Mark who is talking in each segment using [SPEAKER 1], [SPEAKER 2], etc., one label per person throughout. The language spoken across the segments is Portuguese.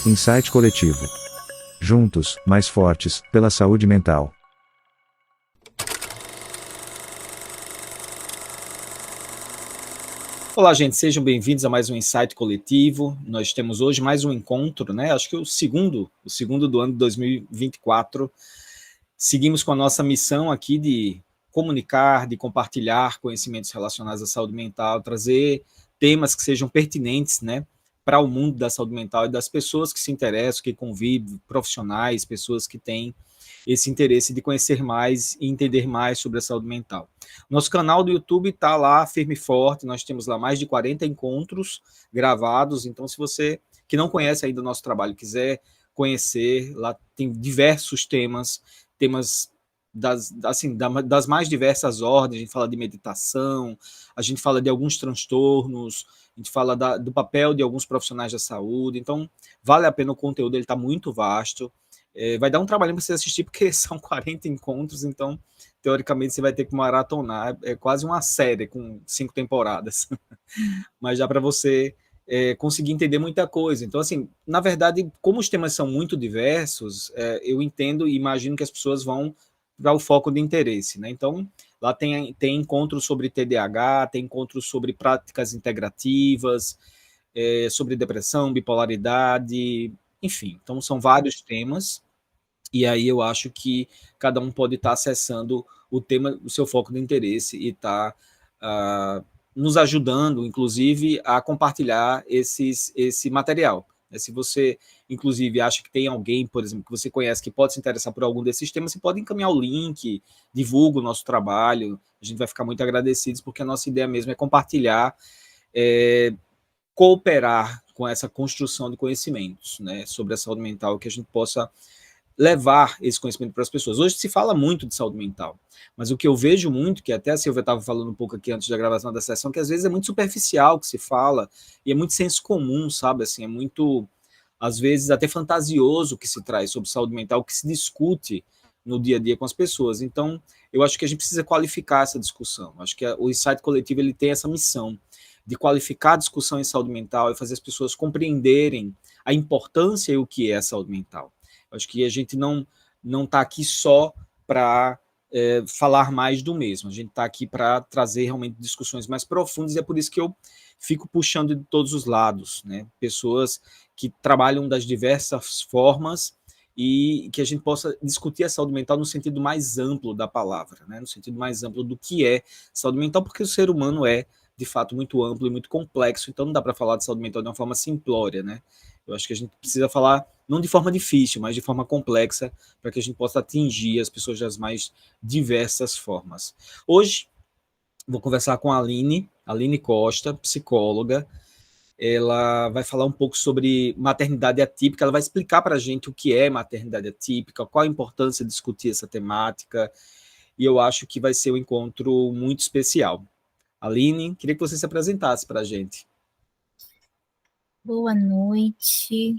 [SPEAKER 1] Insight Coletivo. Juntos, mais fortes, pela saúde mental.
[SPEAKER 2] Olá, gente, sejam bem-vindos a mais um Insight Coletivo. Nós temos hoje mais um encontro, né? Acho que o segundo do ano de 2024. Seguimos com a nossa missão aqui de comunicar, de compartilhar conhecimentos relacionados à saúde mental, trazer temas que sejam pertinentes, né, para o mundo da saúde mental e das pessoas que se interessam, que convivem, profissionais, pessoas que têm esse interesse de conhecer mais e entender mais sobre a saúde mental. Nosso canal do YouTube está lá firme e forte, nós temos lá mais de 40 encontros gravados, então se você que não conhece ainda o nosso trabalho, quiser conhecer, lá tem diversos temas das mais diversas ordens, a gente fala de meditação, a gente fala de alguns transtornos, a gente fala do papel de alguns profissionais da saúde, então vale a pena, o conteúdo, ele está muito vasto, vai dar um trabalho para você assistir, porque são 40 encontros, então teoricamente você vai ter que maratonar, é quase uma série com 5 temporadas, mas dá para você conseguir entender muita coisa. Então, assim, na verdade, como os temas são muito diversos, eu entendo e imagino que as pessoas vão para o foco de interesse, né? Então, lá tem encontros sobre TDAH, tem encontros sobre práticas integrativas, sobre depressão, bipolaridade, enfim. Então, são vários temas, e aí eu acho que cada um pode estar acessando o tema, o seu foco de interesse, e estar nos ajudando, inclusive, a compartilhar esse material. Se você, inclusive, acha que tem alguém, por exemplo, que você conhece que pode se interessar por algum desses temas, você pode encaminhar o link, divulga o nosso trabalho, a gente vai ficar muito agradecidos, porque a nossa ideia mesmo é compartilhar, cooperar com essa construção de conhecimentos, né, sobre a saúde mental, que a gente possa levar esse conhecimento para as pessoas. Hoje se fala muito de saúde mental, mas o que eu vejo muito, que até a Silvia estava falando um pouco aqui antes da gravação da sessão, que às vezes é muito superficial que se fala, e é muito senso comum, sabe, assim, é muito, às vezes, até fantasioso que se traz sobre saúde mental, que se discute no dia a dia com as pessoas. Então, eu acho que a gente precisa qualificar essa discussão. Acho que o Insight Coletivo, ele tem essa missão de qualificar a discussão em saúde mental e fazer as pessoas compreenderem a importância e o que é a saúde mental. Acho que a gente não está aqui só para falar mais do mesmo, a gente está aqui para trazer realmente discussões mais profundas, e é por isso que eu fico puxando de todos os lados, né? Pessoas que trabalham das diversas formas, e que a gente possa discutir a saúde mental no sentido mais amplo da palavra, né? No sentido mais amplo do que é saúde mental, porque o ser humano é, de fato, muito amplo e muito complexo, então não dá para falar de saúde mental de uma forma simplória, né? Eu acho que a gente precisa falar não de forma difícil, mas de forma complexa, para que a gente possa atingir as pessoas das mais diversas formas. Hoje, vou conversar com a Aline Costa, psicóloga. Ela vai falar um pouco sobre maternidade atípica, ela vai explicar para a gente o que é maternidade atípica, qual a importância de discutir essa temática, e eu acho que vai ser um encontro muito especial. Aline, queria que você se apresentasse para a gente.
[SPEAKER 3] Boa noite,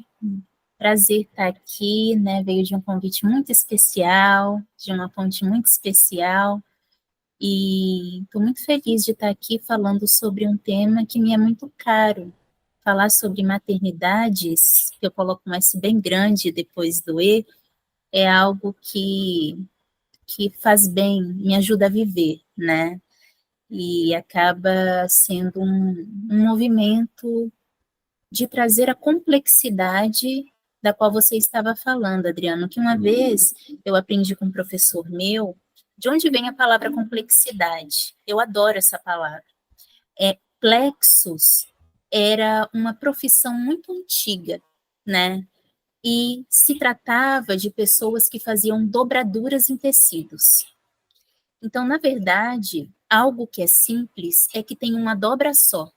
[SPEAKER 3] prazer estar aqui, né? Veio de um convite muito especial, de uma fonte muito especial, e estou muito feliz de estar aqui falando sobre um tema que me é muito caro. Falar sobre maternidades, que eu coloco um S bem grande depois do E, é algo que faz bem, me ajuda a viver, né? E acaba sendo um movimento de trazer a complexidade da qual você estava falando, Adriano, que uma vez eu aprendi com um professor meu, de onde vem a palavra complexidade. Eu adoro essa palavra. Plexus era uma profissão muito antiga, né? E se tratava de pessoas que faziam dobraduras em tecidos. Então, na verdade, algo que é simples é que tem uma dobra só.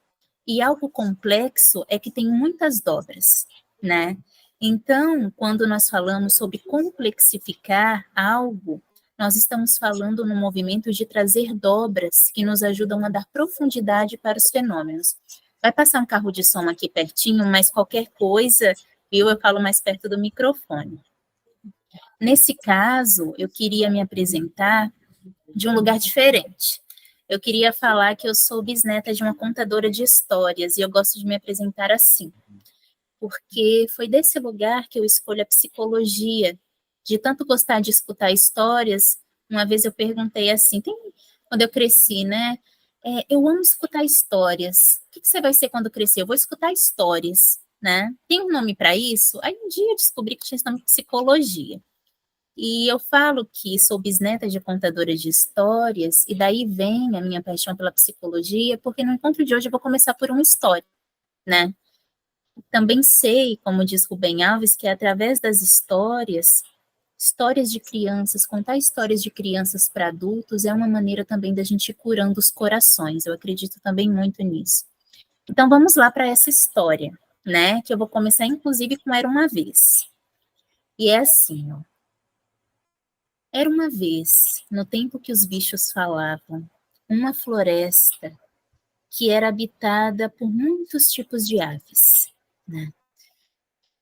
[SPEAKER 3] E algo complexo é que tem muitas dobras, né? Então, quando nós falamos sobre complexificar algo, nós estamos falando no movimento de trazer dobras que nos ajudam a dar profundidade para os fenômenos. Vai passar um carro de som aqui pertinho, mas qualquer coisa, eu falo mais perto do microfone. Nesse caso, eu queria me apresentar de um lugar diferente. Eu queria falar que eu sou bisneta de uma contadora de histórias, e eu gosto de me apresentar assim. porque foi desse lugar que eu escolho a psicologia. De tanto gostar de escutar histórias, uma vez eu perguntei assim, quando eu cresci, né? Eu amo escutar histórias. O que você vai ser quando crescer? Eu vou escutar histórias, né? Tem um nome para isso? Aí um dia eu descobri que tinha esse nome de psicologia. E eu falo que sou bisneta de contadora de histórias, e daí vem a minha paixão pela psicologia, porque no encontro de hoje eu vou começar por uma história, né? Também sei, como diz Rubem Alves, que é através das histórias de crianças, contar histórias de crianças para adultos é uma maneira também da gente ir curando os corações. Eu acredito também muito nisso. Então vamos lá para essa história, né? Que eu vou começar inclusive com Era uma Vez. E é assim, ó. Era uma vez, no tempo que os bichos falavam, uma floresta que era habitada por muitos tipos de aves, né?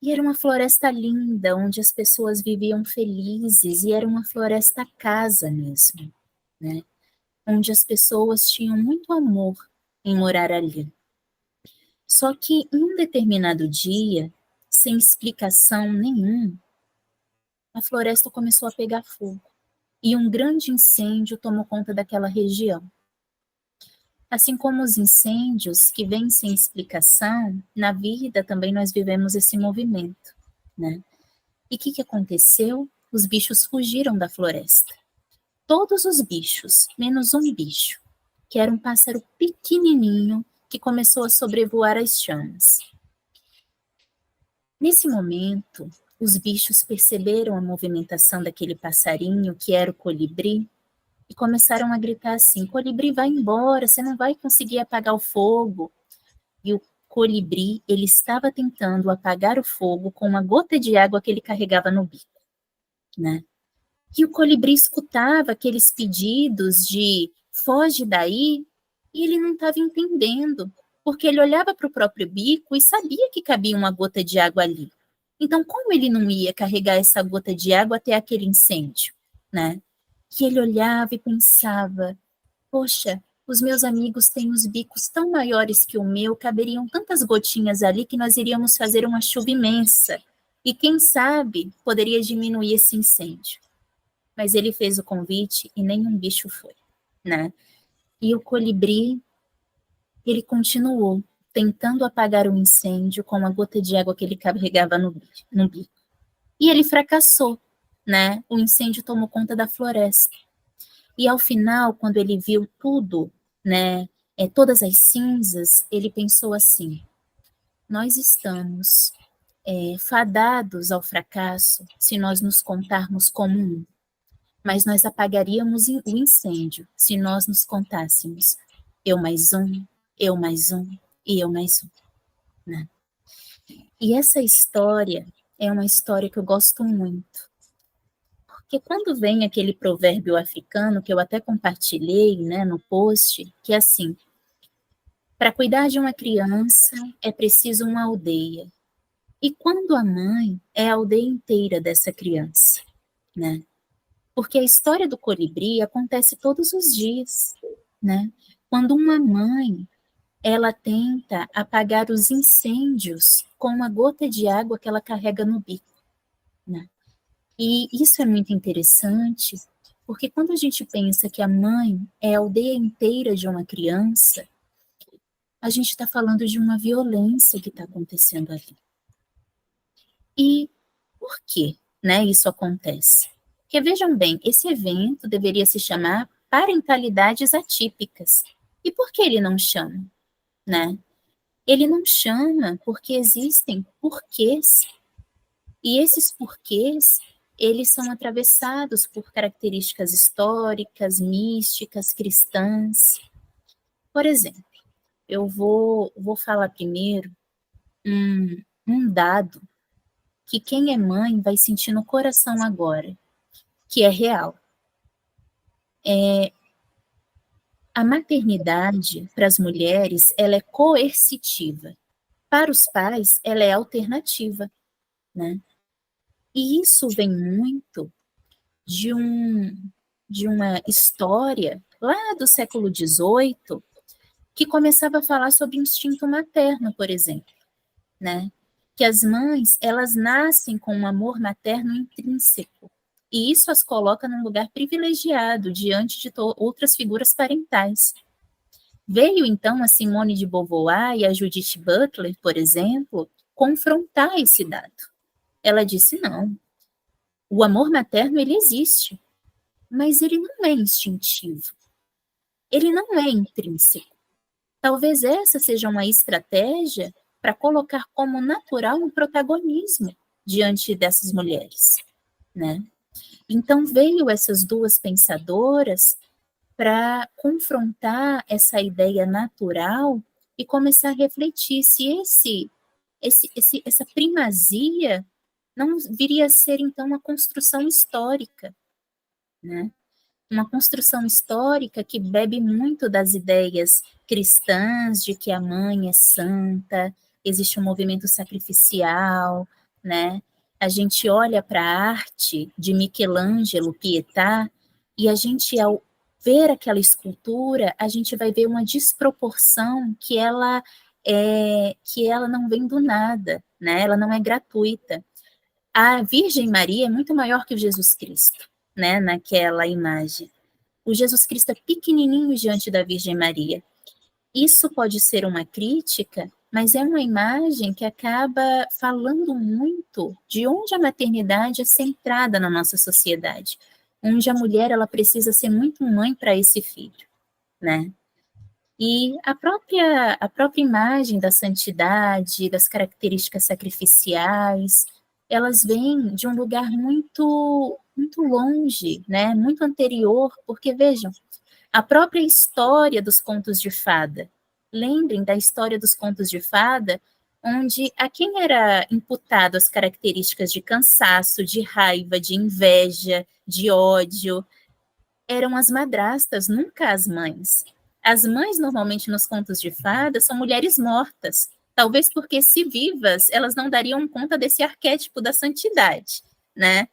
[SPEAKER 3] E era uma floresta linda, onde as pessoas viviam felizes, e era uma floresta casa mesmo, né? Onde as pessoas tinham muito amor em morar ali. Só que em um determinado dia, sem explicação nenhuma, a floresta começou a pegar fogo, e um grande incêndio tomou conta daquela região. Assim como os incêndios que vêm sem explicação, na vida também nós vivemos esse movimento, né? E o que aconteceu? Os bichos fugiram da floresta. Todos os bichos, menos um bicho, que era um pássaro pequenininho que começou a sobrevoar as chamas. Nesse momento, os bichos perceberam a movimentação daquele passarinho, que era o colibri, e começaram a gritar assim: colibri, vai embora, você não vai conseguir apagar o fogo. E o colibri, ele estava tentando apagar o fogo com uma gota de água que ele carregava no bico, né? E o colibri escutava aqueles pedidos de foge daí, e ele não estava entendendo, porque ele olhava para o próprio bico e sabia que cabia uma gota de água ali. Então, como ele não ia carregar essa gota de água até aquele incêndio, né? Que ele olhava e pensava: poxa, os meus amigos têm os bicos tão maiores que o meu, caberiam tantas gotinhas ali que nós iríamos fazer uma chuva imensa. E quem sabe poderia diminuir esse incêndio. Mas ele fez o convite e nenhum bicho foi, né? E o colibri, ele continuou tentando apagar o incêndio com a gota de água que ele carregava no bico. E ele fracassou, né? O incêndio tomou conta da floresta. E ao final, quando ele viu tudo, né, todas as cinzas, ele pensou assim: nós estamos fadados ao fracasso se nós nos contarmos como um, mas nós apagaríamos o incêndio se nós nos contássemos eu mais um, eu mais um e eu mais um, né? E essa história é uma história que eu gosto muito. Porque quando vem aquele provérbio africano, que eu até compartilhei, né, no post, que é assim: para cuidar de uma criança é preciso uma aldeia. E quando a mãe é a aldeia inteira dessa criança, né? Porque a história do colibri acontece todos os dias, né? Quando uma mãe, ela tenta apagar os incêndios com uma gota de água que ela carrega no bico, né? E isso é muito interessante, porque quando a gente pensa que a mãe é a aldeia inteira de uma criança, a gente está falando de uma violência que está acontecendo ali. E por que, né, isso acontece? Porque, vejam bem, esse evento deveria se chamar Parentalidades Atípicas. E por que ele não chama, né? Ele não chama porque existem porquês. E esses porquês, eles são atravessados por características históricas, místicas, cristãs. Por exemplo, eu vou falar primeiro um dado que quem é mãe vai sentir no coração agora, que é real. A maternidade, para as mulheres, ela é coercitiva. Para os pais, ela é alternativa, né? E isso vem muito de uma história lá do século XVIII, que começava a falar sobre instinto materno, por exemplo, né? que as mães, elas nascem com um amor materno intrínseco, e isso as coloca num lugar privilegiado diante de outras figuras parentais. Veio, então, a Simone de Beauvoir e a Judith Butler, por exemplo, confrontar esse dado. Ela disse, não, o amor materno, ele existe, mas ele não é instintivo, ele não é intrínseco. Talvez essa seja uma estratégia para colocar como natural um protagonismo diante dessas mulheres, né? Então, veio essas duas pensadoras para confrontar essa ideia natural e começar a refletir se essa primazia não viria a ser, então, uma construção histórica, né? Uma construção histórica que bebe muito das ideias cristãs de que a mãe é santa, existe um movimento sacrificial, né? A gente olha para a arte de Michelangelo, Pietà, e a gente, ao ver aquela escultura, a gente vai ver uma desproporção que ela não vem do nada, né? Ela não é gratuita. A Virgem Maria é muito maior que o Jesus Cristo, né, naquela imagem. O Jesus Cristo é pequenininho diante da Virgem Maria. Isso pode ser uma crítica, mas é uma imagem que acaba falando muito de onde a maternidade é centrada na nossa sociedade, onde a mulher ela precisa ser muito mãe para esse filho, né? E a própria imagem da santidade, das características sacrificiais, elas vêm de um lugar muito longe, né? Muito anterior, porque vejam, a própria história dos contos de fada. Lembrem da história dos contos de fada, onde a quem era imputado as características de cansaço, de raiva, de inveja, de ódio, eram as madrastas, nunca as mães. As mães, normalmente, nos contos de fada, são mulheres mortas. Talvez porque, se vivas, elas não dariam conta desse arquétipo da santidade, né?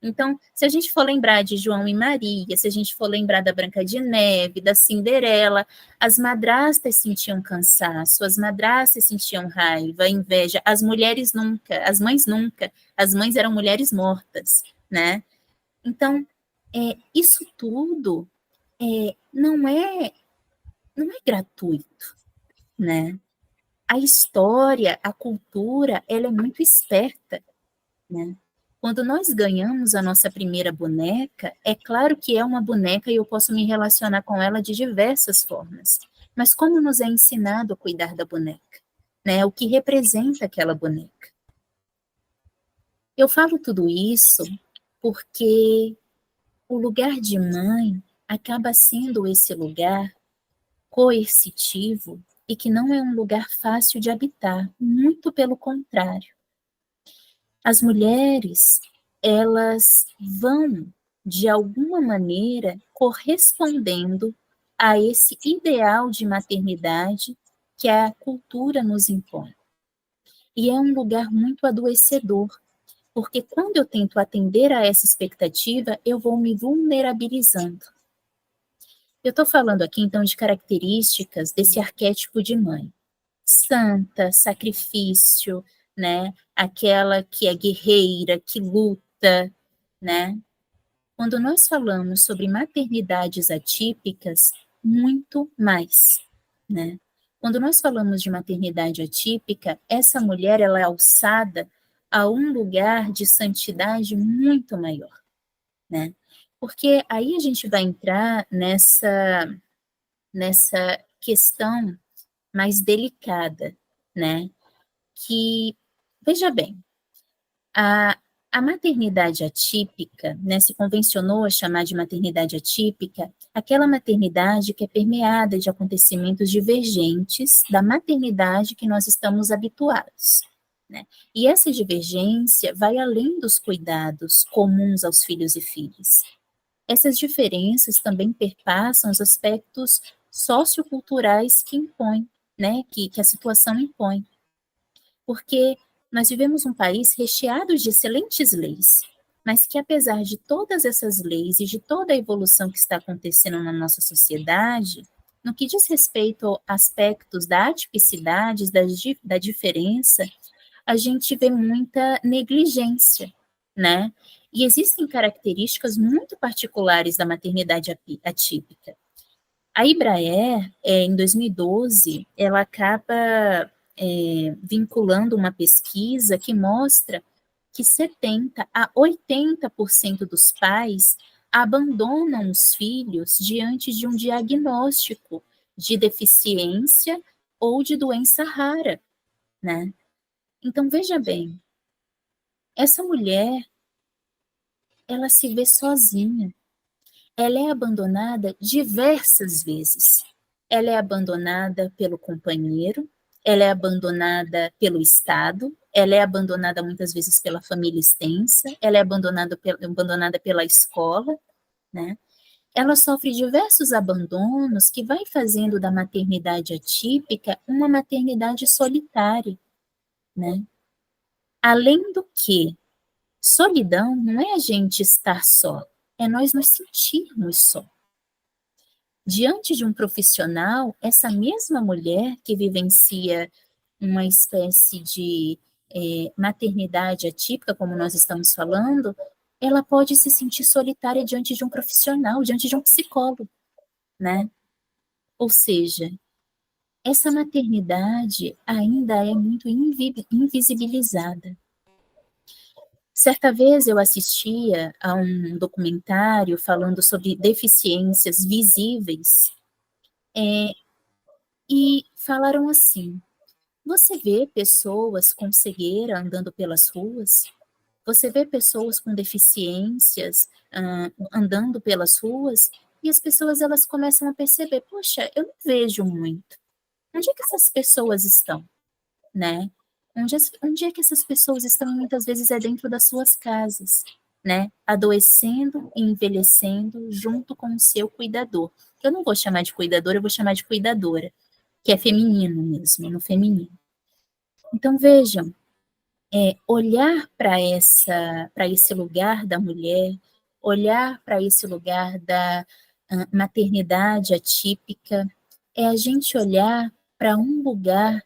[SPEAKER 3] Então, se a gente for lembrar de João e Maria, se a gente for lembrar da Branca de Neve, da Cinderela, as madrastas sentiam cansaço, as madrastas sentiam raiva, inveja, as mulheres nunca, as mães eram mulheres mortas, né? Então, isso tudo não é gratuito, né? A história, a cultura, ela é muito esperta, né? Quando nós ganhamos a nossa primeira boneca, é claro que é uma boneca e eu posso me relacionar com ela de diversas formas. Mas como nos é ensinado a cuidar da boneca, né? O que representa aquela boneca? Eu falo tudo isso porque o lugar de mãe acaba sendo esse lugar coercitivo e que não é um lugar fácil de habitar, muito pelo contrário. As mulheres, elas vão, de alguma maneira, correspondendo a esse ideal de maternidade que a cultura nos impõe. E é um lugar muito adoecedor, porque quando eu tento atender a essa expectativa, eu vou me vulnerabilizando. Eu estou falando aqui, então, de características desse arquétipo de mãe. Santa, sacrifício, né? Aquela que é guerreira, que luta, né? Quando nós falamos sobre maternidades atípicas, muito mais, né? Quando nós falamos de maternidade atípica, essa mulher ela é alçada a um lugar de santidade muito maior, né? Porque aí a gente vai entrar nessa questão mais delicada, né? Que, veja bem, a maternidade atípica, né, se convencionou a chamar de maternidade atípica, aquela maternidade que é permeada de acontecimentos divergentes da maternidade que nós estamos habituados, né? E essa divergência vai além dos cuidados comuns aos filhos e filhas. Essas diferenças também perpassam os aspectos socioculturais que impõem, né, que a situação impõe. Porque nós vivemos um país recheado de excelentes leis, mas que apesar de todas essas leis e de toda a evolução que está acontecendo na nossa sociedade, no que diz respeito a aspectos da atipicidade, da diferença, a gente vê muita negligência, né? E existem características muito particulares da maternidade atípica. A Ibraer, em 2012, ela acaba vinculando uma pesquisa que mostra que 70 a 80% dos pais abandonam os filhos diante de um diagnóstico de deficiência ou de doença rara, né? Então, veja bem, essa mulher, ela se vê sozinha. Ela é abandonada diversas vezes. Ela é abandonada pelo companheiro, ela é abandonada pelo Estado, ela é abandonada muitas vezes pela família extensa, ela é abandonada pela escola, né? Ela sofre diversos abandonos que vai fazendo da maternidade atípica uma maternidade solitária, né? Além do que, solidão não é a gente estar só, é nós nos sentirmos só. Diante de um profissional, essa mesma mulher que vivencia uma espécie de maternidade atípica, como nós estamos falando, ela pode se sentir solitária diante de um profissional, diante de um psicólogo, né? Ou seja, essa maternidade ainda é muito invisibilizada. Certa vez eu assistia a um documentário falando sobre deficiências visíveis, e falaram assim: você vê pessoas com cegueira andando pelas ruas? Você vê pessoas com deficiências andando pelas ruas? E as pessoas, elas começam a perceber: poxa, eu não vejo muito. Onde é que essas pessoas estão, né? Onde é que essas pessoas estão? Muitas vezes é dentro das suas casas, né? Adoecendo e envelhecendo junto com o seu cuidador. Eu não vou chamar de cuidador, eu vou chamar de cuidadora, que é feminino mesmo, no feminino. Então, vejam, olhar para esse lugar da mulher, olhar para esse lugar da maternidade atípica, é a gente olhar para um lugar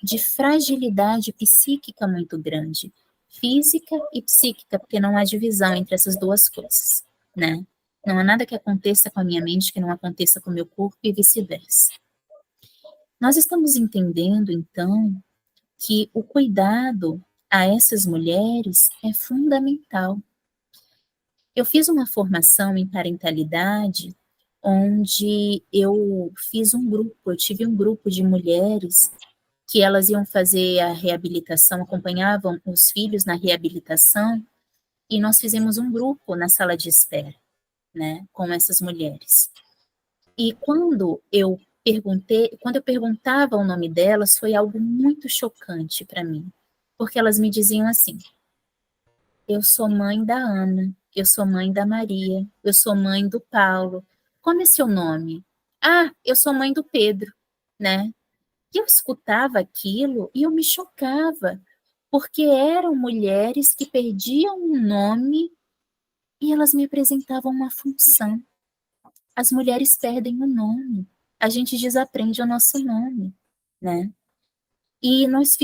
[SPEAKER 3] de fragilidade psíquica muito grande, física e psíquica, porque não há divisão entre essas duas coisas, né? Não há nada que aconteça com a minha mente que não aconteça com o meu corpo e vice-versa. Nós estamos entendendo, então, que o cuidado a essas mulheres é fundamental. Eu fiz uma formação em parentalidade, onde eu tive um grupo de mulheres que elas iam fazer a reabilitação, acompanhavam os filhos na reabilitação, e nós fizemos um grupo na sala de espera, né, com essas mulheres. E quando eu perguntava o nome delas, foi algo muito chocante para mim, porque elas me diziam assim: eu sou mãe da Ana, eu sou mãe da Maria, eu sou mãe do Paulo. Como é seu nome? Ah, eu sou mãe do Pedro, né? E eu escutava aquilo e eu me chocava, porque eram mulheres que perdiam um nome e elas me apresentavam uma função. As mulheres perdem o nome, a gente desaprende o nosso nome, né? E nós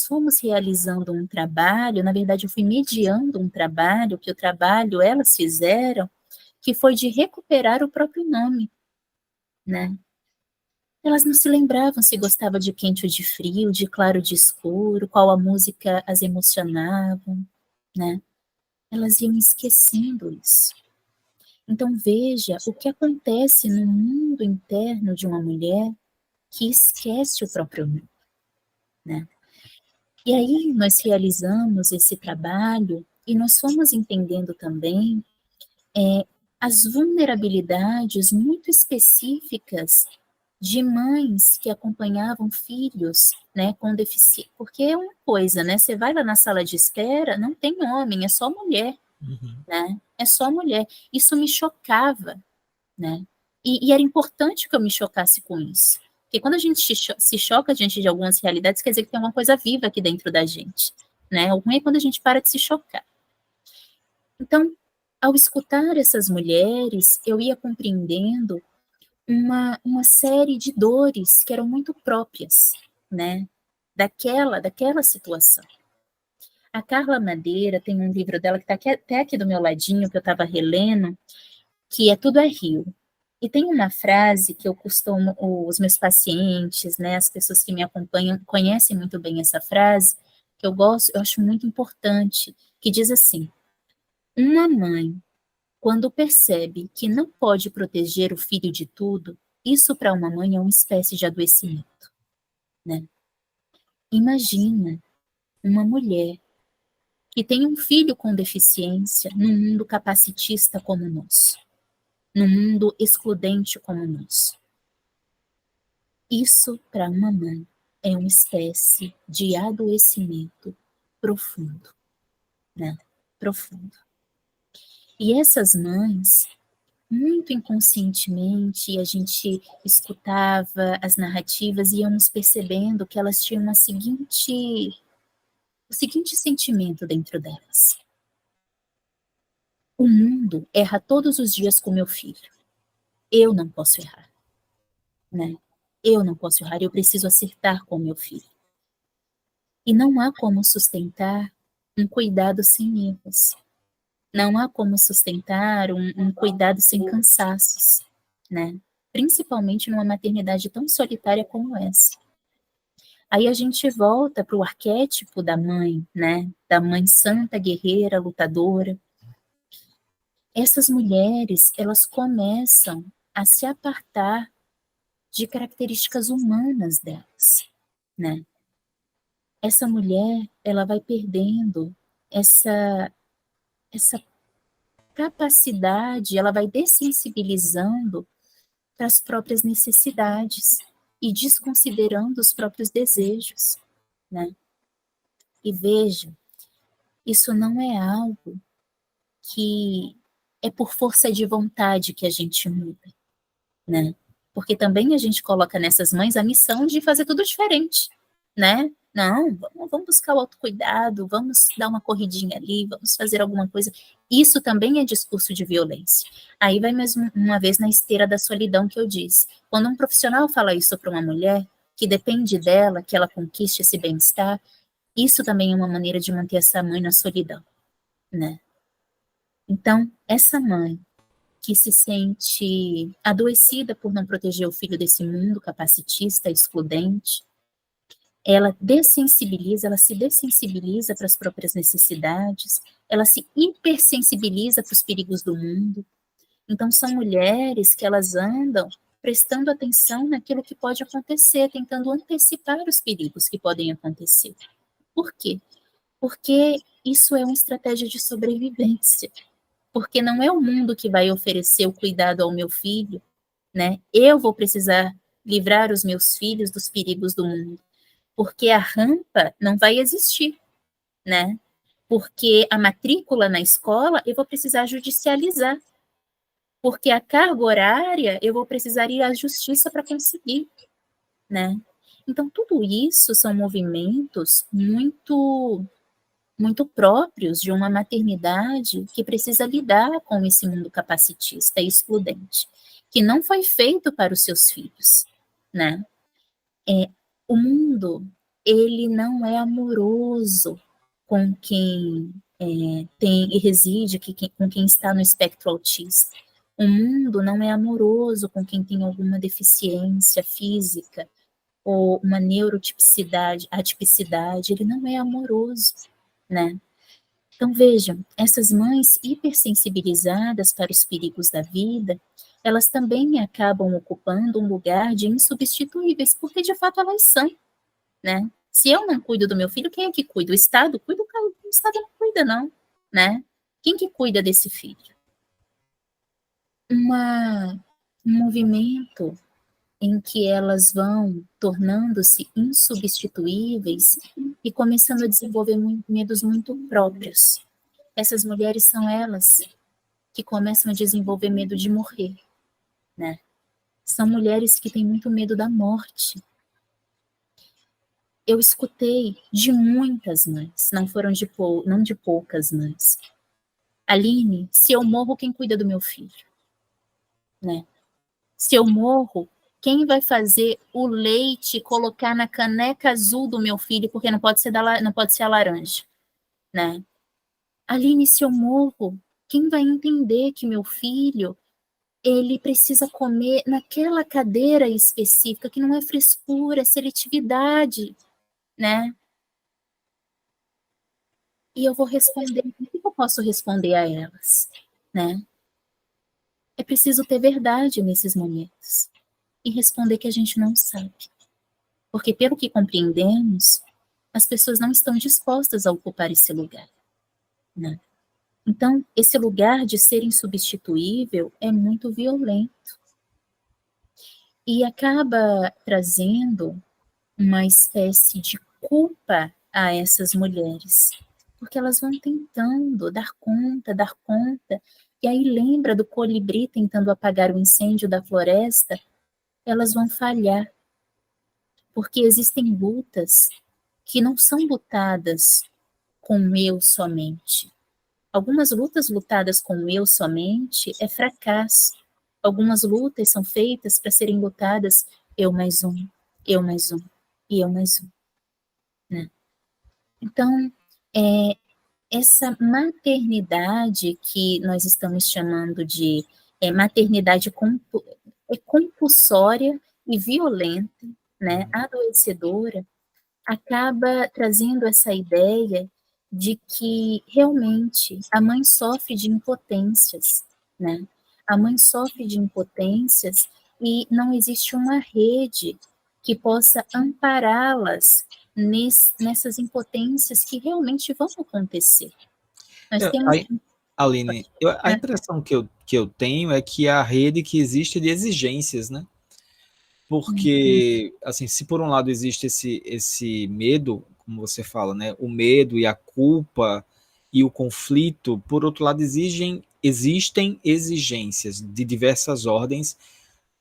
[SPEAKER 3] fomos realizando um trabalho, na verdade eu fui mediando um trabalho, que o trabalho elas fizeram, que foi de recuperar o próprio nome, né? Elas não se lembravam se gostava de quente ou de frio, de claro ou de escuro, qual a música as emocionava, né? Elas iam esquecendo isso. Então veja o que acontece no mundo interno de uma mulher que esquece o próprio nome, né? E aí nós realizamos esse trabalho e nós fomos entendendo também as vulnerabilidades muito específicas de mães que acompanhavam filhos, né, com deficiência. Porque é uma coisa, né, você vai lá na sala de espera, não tem homem, é só mulher, né, é só mulher. Isso me chocava, né, e era importante que eu me chocasse com isso. Porque quando a gente se choca diante de algumas realidades, quer dizer que tem alguma coisa viva aqui dentro da gente, né, o ruim é quando a gente para de se chocar. Então, ao escutar essas mulheres, eu ia compreendendo uma série de dores que eram muito próprias, né, daquela situação. A Carla Madeira tem um livro dela que está até aqui do meu ladinho, que eu estava relendo, que é Tudo é Rio. E tem uma frase que eu costumo, os meus pacientes, né, as pessoas que me acompanham, conhecem muito bem essa frase, que eu gosto, eu acho muito importante, que diz assim: uma mãe, quando percebe que não pode proteger o filho de tudo, isso para uma mãe é uma espécie de adoecimento, né? Imagina uma mulher que tem um filho com deficiência num mundo capacitista como o nosso, num mundo excludente como o nosso. Isso, para uma mãe, é uma espécie de adoecimento profundo, né? Profundo. E essas mães, muito inconscientemente, a gente escutava as narrativas e íamos percebendo que elas tinham o seguinte sentimento dentro delas: o mundo erra todos os dias com meu filho. Eu não posso errar, né? Eu não posso errar, eu preciso acertar com meu filho. E não há como sustentar um cuidado sem erros. Não há como sustentar um cuidado sem cansaços, né? Principalmente numa maternidade tão solitária como essa. Aí a gente volta para o arquétipo da mãe, né? Da mãe santa, guerreira, lutadora. Essas mulheres, elas começam a se apartar de características humanas delas, né? Essa mulher, ela vai perdendo essa capacidade, ela vai dessensibilizando para as próprias necessidades e desconsiderando os próprios desejos, né? E veja, isso não é algo que é por força de vontade que a gente muda, né? Porque também a gente coloca nessas mães a missão de fazer tudo diferente, né? Não, vamos buscar o autocuidado, vamos dar uma corridinha ali, vamos fazer alguma coisa. Isso também é discurso de violência. Aí vai mais uma vez na esteira da solidão que eu disse. Quando um profissional fala isso para uma mulher, que depende dela, que ela conquiste esse bem-estar, isso também é uma maneira de manter essa mãe na solidão, né? Então, essa mãe que se sente adoecida por não proteger o filho desse mundo capacitista, excludente, ela se dessensibiliza para as próprias necessidades, ela se hipersensibiliza para os perigos do mundo. Então, são mulheres que elas andam prestando atenção naquilo que pode acontecer, tentando antecipar os perigos que podem acontecer. Por quê? Porque isso é uma estratégia de sobrevivência. Porque não é o mundo que vai oferecer o cuidado ao meu filho, né? Eu vou precisar livrar os meus filhos dos perigos do mundo. Porque a rampa não vai existir, né? Porque a matrícula na escola eu vou precisar judicializar. Porque a carga horária eu vou precisar ir à justiça para conseguir, né? Então, tudo isso são movimentos muito próprios de uma maternidade que precisa lidar com esse mundo capacitista e excludente, que não foi feito para os seus filhos, né? O mundo, ele não é amoroso com quem tem e reside, com quem está no espectro autista. O mundo não é amoroso com quem tem alguma deficiência física ou uma neurotipicidade, atipicidade, ele não é amoroso, né? Então, vejam, essas mães hipersensibilizadas para os perigos da vida, elas também acabam ocupando um lugar de insubstituíveis, porque de fato elas são, né? Se eu não cuido do meu filho, quem é que cuida? O Estado cuida? O Estado não cuida, não, né? Quem que cuida desse filho? Um movimento em que elas vão tornando-se insubstituíveis e começando a desenvolver medos muito próprios. Essas mulheres são elas que começam a desenvolver medo de morrer, né? São mulheres que têm muito medo da morte. Eu escutei de muitas mães, não de poucas mães. Aline, se eu morro, quem cuida do meu filho? Né? Se eu morro, Quem vai fazer o leite colocar na caneca azul do meu filho, porque não pode ser, não pode ser a laranja, né? Aline, se eu morro, quem vai entender que meu filho, ele precisa comer naquela cadeira específica, que não é frescura, é seletividade, né? E eu vou responder, o que eu posso responder a elas, né? É preciso ter verdade nesses momentos e responder que a gente não sabe. Porque, pelo que compreendemos, as pessoas não estão dispostas a ocupar esse lugar, né? Então, esse lugar de ser insubstituível é muito violento e acaba trazendo uma espécie de culpa a essas mulheres, porque elas vão tentando dar conta, e aí lembra do colibri tentando apagar o incêndio da floresta, elas vão falhar, porque existem lutas que não são lutadas com eu somente. Algumas lutas lutadas com eu somente é fracasso. Algumas lutas são feitas para serem lutadas eu mais um, eu mais um e eu mais um, né? Então, essa maternidade que nós estamos chamando de maternidade compulsória e violenta, né, adoecedora, acaba trazendo essa ideia de que realmente a mãe sofre de impotências, né? A mãe sofre de impotências e não existe uma rede que possa ampará-las nessas impotências que realmente vão acontecer. Nós temos...
[SPEAKER 2] Aline, a impressão que eu tenho é que a rede que existe de exigências, né? Porque, assim, se por um lado existe esse medo, como você fala, né? O medo e a culpa e o conflito, por outro lado, existem exigências de diversas ordens,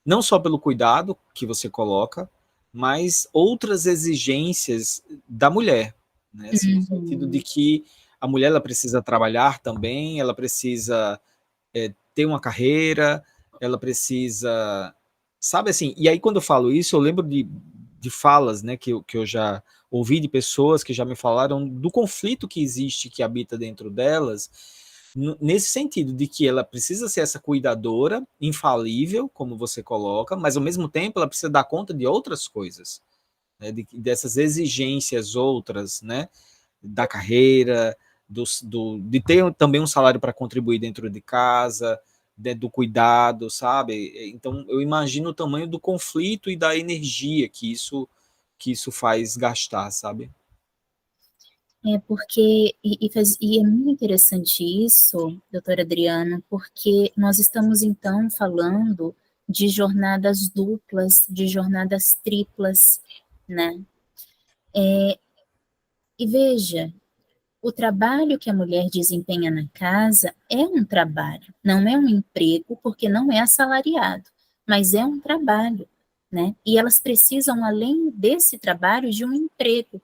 [SPEAKER 2] não só pelo cuidado que você coloca, mas outras exigências da mulher, né? Assim, no sentido de que a mulher ela precisa trabalhar também, ela precisa ter uma carreira, ela precisa, sabe assim, e aí quando eu falo isso, eu lembro de falas, né, que eu já ouvi de pessoas que já me falaram do conflito que existe, que habita dentro delas, nesse sentido de que ela precisa ser essa cuidadora infalível, como você coloca, mas ao mesmo tempo ela precisa dar conta de outras coisas, né, dessas exigências outras, né, da carreira, de ter também um salário para contribuir dentro de casa, do cuidado, sabe? Então, eu imagino o tamanho do conflito e da energia que isso faz gastar, sabe?
[SPEAKER 3] Porque, e é muito interessante isso, doutora Adriana, porque nós estamos, então, falando de jornadas duplas, de jornadas triplas, né? E veja, o trabalho que a mulher desempenha na casa é um trabalho, não é um emprego, porque não é assalariado, mas é um trabalho, né? E elas precisam, além desse trabalho, de um emprego.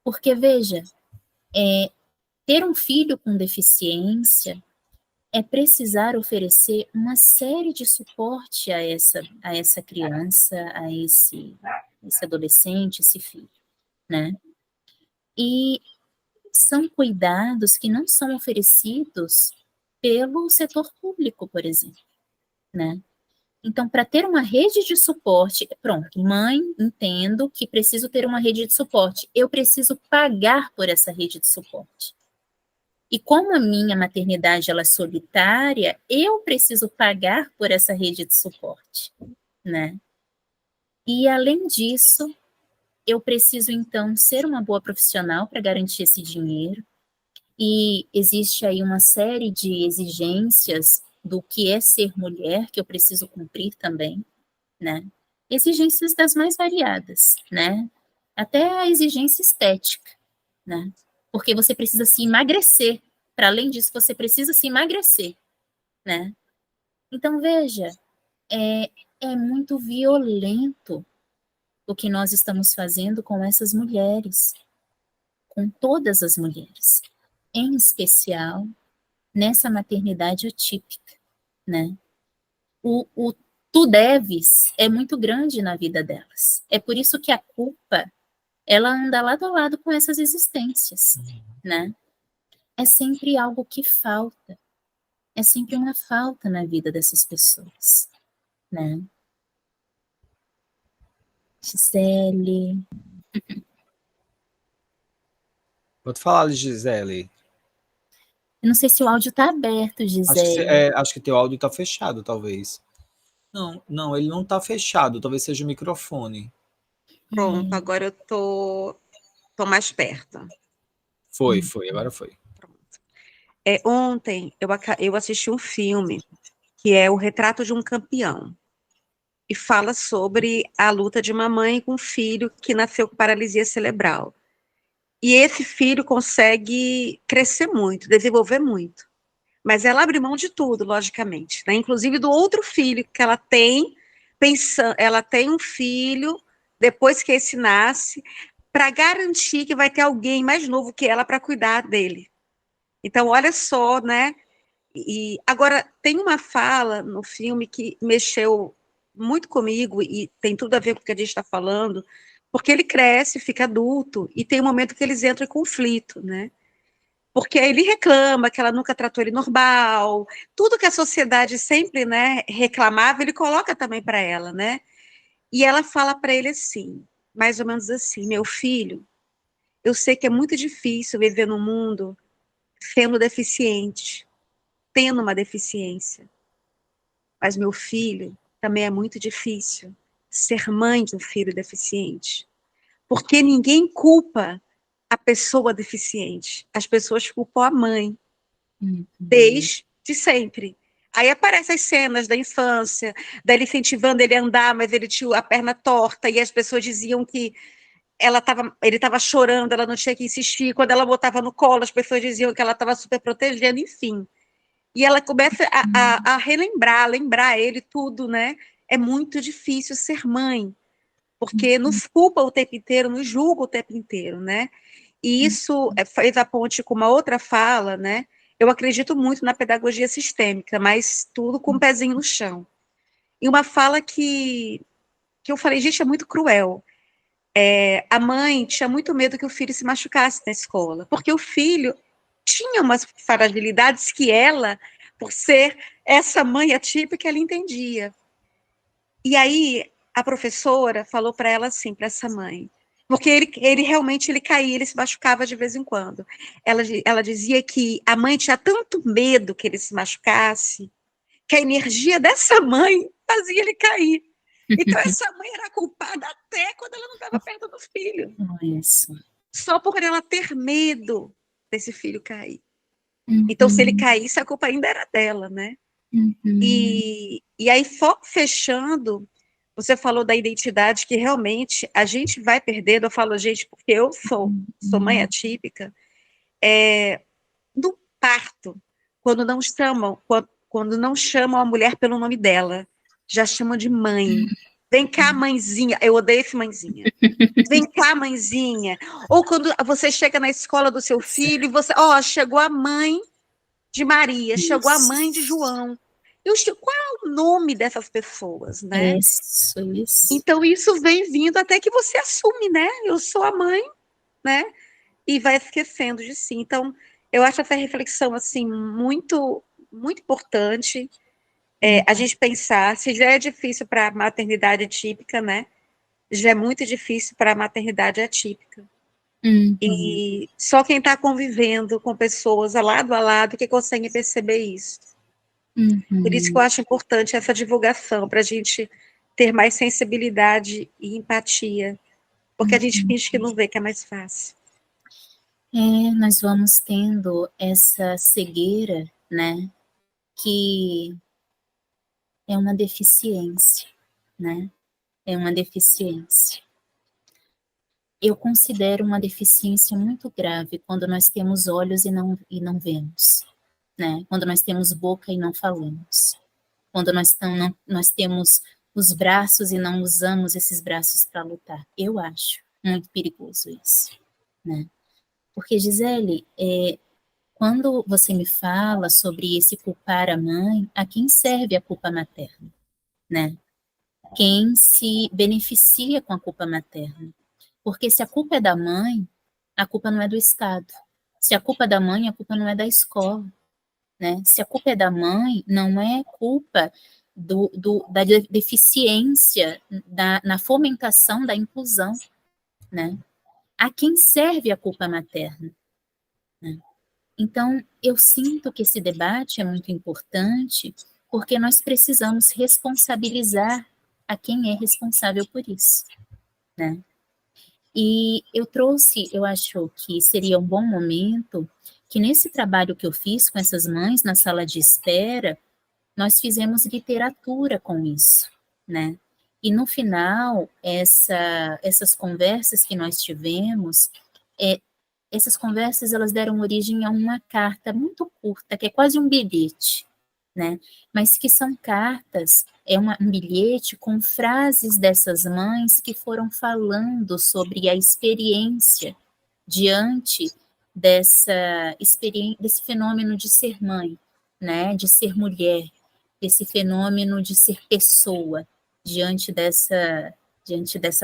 [SPEAKER 3] Porque, veja, ter um filho com deficiência é precisar oferecer uma série de suporte a essa criança, a esse adolescente, esse filho, né? E são cuidados que não são oferecidos pelo setor público, por exemplo, né? Então, para ter uma rede de suporte, pronto, mãe, entendo que preciso ter uma rede de suporte, eu preciso pagar por essa rede de suporte. E como a minha maternidade ela é solitária, eu preciso pagar por essa rede de suporte, né? E além disso, eu preciso então ser uma boa profissional para garantir esse dinheiro. E existe aí uma série de exigências do que é ser mulher que eu preciso cumprir também, né? Exigências das mais variadas, né? Até a exigência estética, né? Porque você precisa se emagrecer. Para além disso, você precisa se emagrecer, né? Então, veja, é muito violento o que nós estamos fazendo com essas mulheres, com todas as mulheres, em especial nessa maternidade atípica, né? tu deves é muito grande na vida delas. É por isso que a culpa, ela anda lado a lado com essas existências, né? É sempre algo que falta. É sempre uma falta na vida dessas pessoas, né? Gisele.
[SPEAKER 2] Pode falar, Gisele.
[SPEAKER 3] Eu não sei se o áudio está aberto, Gisele.
[SPEAKER 2] Acho que teu áudio está fechado, talvez. Não, ele não está fechado. Talvez seja o microfone.
[SPEAKER 4] Pronto, agora eu tô mais perto.
[SPEAKER 2] Foi, agora foi.
[SPEAKER 4] Pronto. Ontem eu assisti um filme que é O Retrato de um Campeão, e fala sobre a luta de uma mãe com um filho que nasceu com paralisia cerebral. E esse filho consegue crescer muito, desenvolver muito. Mas ela abre mão de tudo, logicamente, né? Inclusive do outro filho que ela tem, ela tem um filho, depois que esse nasce, para garantir que vai ter alguém mais novo que ela para cuidar dele. Então, olha só, né? E agora, tem uma fala no filme que mexeu muito comigo e tem tudo a ver com o que a gente está falando, porque ele cresce, fica adulto, e tem um momento que eles entram em conflito, né? Porque ele reclama que ela nunca tratou ele normal, tudo que a sociedade sempre, né, reclamava, ele coloca também para ela, né? E ela fala para ele assim, mais ou menos assim: meu filho, eu sei que é muito difícil viver no mundo sendo deficiente, tendo uma deficiência, mas meu filho, também é muito difícil ser mãe de um filho deficiente, porque ninguém culpa a pessoa deficiente, as pessoas culpam a mãe, desde sempre. Aí aparecem as cenas da infância, dele incentivando ele a andar, mas ele tinha a perna torta, e as pessoas diziam que ele estava chorando, ela não tinha que insistir, quando ela botava no colo, as pessoas diziam que ela estava super protegendo, enfim. E ela começa a relembrar, a lembrar ele tudo, né? É muito difícil ser mãe, porque nos culpa o tempo inteiro, nos julga o tempo inteiro, né? E isso fez a ponte com uma outra fala, né? Eu acredito muito na pedagogia sistêmica, mas tudo com o pezinho no chão. E uma fala que eu falei, gente, é muito cruel. A mãe tinha muito medo que o filho se machucasse na escola, porque o filho tinha umas fragilidades que ela, por ser essa mãe atípica, ela entendia. E aí a professora falou para ela assim, para essa mãe, porque ele realmente ele caía, ele se machucava de vez em quando. Ela dizia que a mãe tinha tanto medo que ele se machucasse, que a energia dessa mãe fazia ele cair. Então essa mãe era culpada até quando ela não estava perto do filho.
[SPEAKER 3] Isso.
[SPEAKER 4] Só por ela ter medo desse filho cair. Então, se ele caísse, a culpa ainda era dela, né? E aí, fechando, você falou da identidade que realmente a gente vai perdendo. Eu falo, gente, porque eu sou mãe atípica. No parto, quando não chamam a mulher pelo nome dela, já chamam de mãe. Vem cá, mãezinha. Eu odeio esse mãezinha. Vem cá, mãezinha. Ou quando você chega na escola do seu filho e você, chegou a mãe de Maria, chegou a mãe de João. Qual é o nome dessas pessoas, né?
[SPEAKER 3] Isso.
[SPEAKER 4] Então, isso vem vindo até que você assume, né? Eu sou a mãe, né? E vai esquecendo de si. Então, eu acho essa reflexão, assim, muito, muito importante. A gente pensar, se já é difícil para a maternidade típica, né? Já é muito difícil para a maternidade atípica. E só quem está convivendo com pessoas lado a lado que consegue perceber isso. Por isso que eu acho importante essa divulgação, para a gente ter mais sensibilidade e empatia, porque a gente finge que não vê, que é mais fácil.
[SPEAKER 3] Nós vamos tendo essa cegueira, né, que é uma deficiência, né, é uma deficiência. Eu considero uma deficiência muito grave quando nós temos olhos e não vemos, né? Quando nós temos boca e não falamos. Quando nós temos os braços e não usamos esses braços para lutar. Eu acho muito perigoso isso, né? Porque, Gisele, quando você me fala sobre esse culpar a mãe, a quem serve a culpa materna, né? Quem se beneficia com a culpa materna. Porque se a culpa é da mãe, a culpa não é do Estado. Se a culpa é da mãe, a culpa não é da escola, né? Se a culpa é da mãe, não é culpa da deficiência na fomentação da inclusão, né? A quem serve a culpa materna, né? Então, eu sinto que esse debate é muito importante, porque nós precisamos responsabilizar a quem é responsável por isso, né? E eu trouxe, eu acho que seria um bom momento, que nesse trabalho que eu fiz com essas mães na sala de espera, nós fizemos literatura com isso, né? E no final, essas conversas que nós tivemos, essas conversas elas deram origem a uma carta muito curta, que é quase um bilhete, né? Mas que são cartas, um bilhete com frases dessas mães que foram falando sobre a experiência diante desse fenômeno de ser mãe, né? De ser mulher, desse fenômeno de ser pessoa diante dessa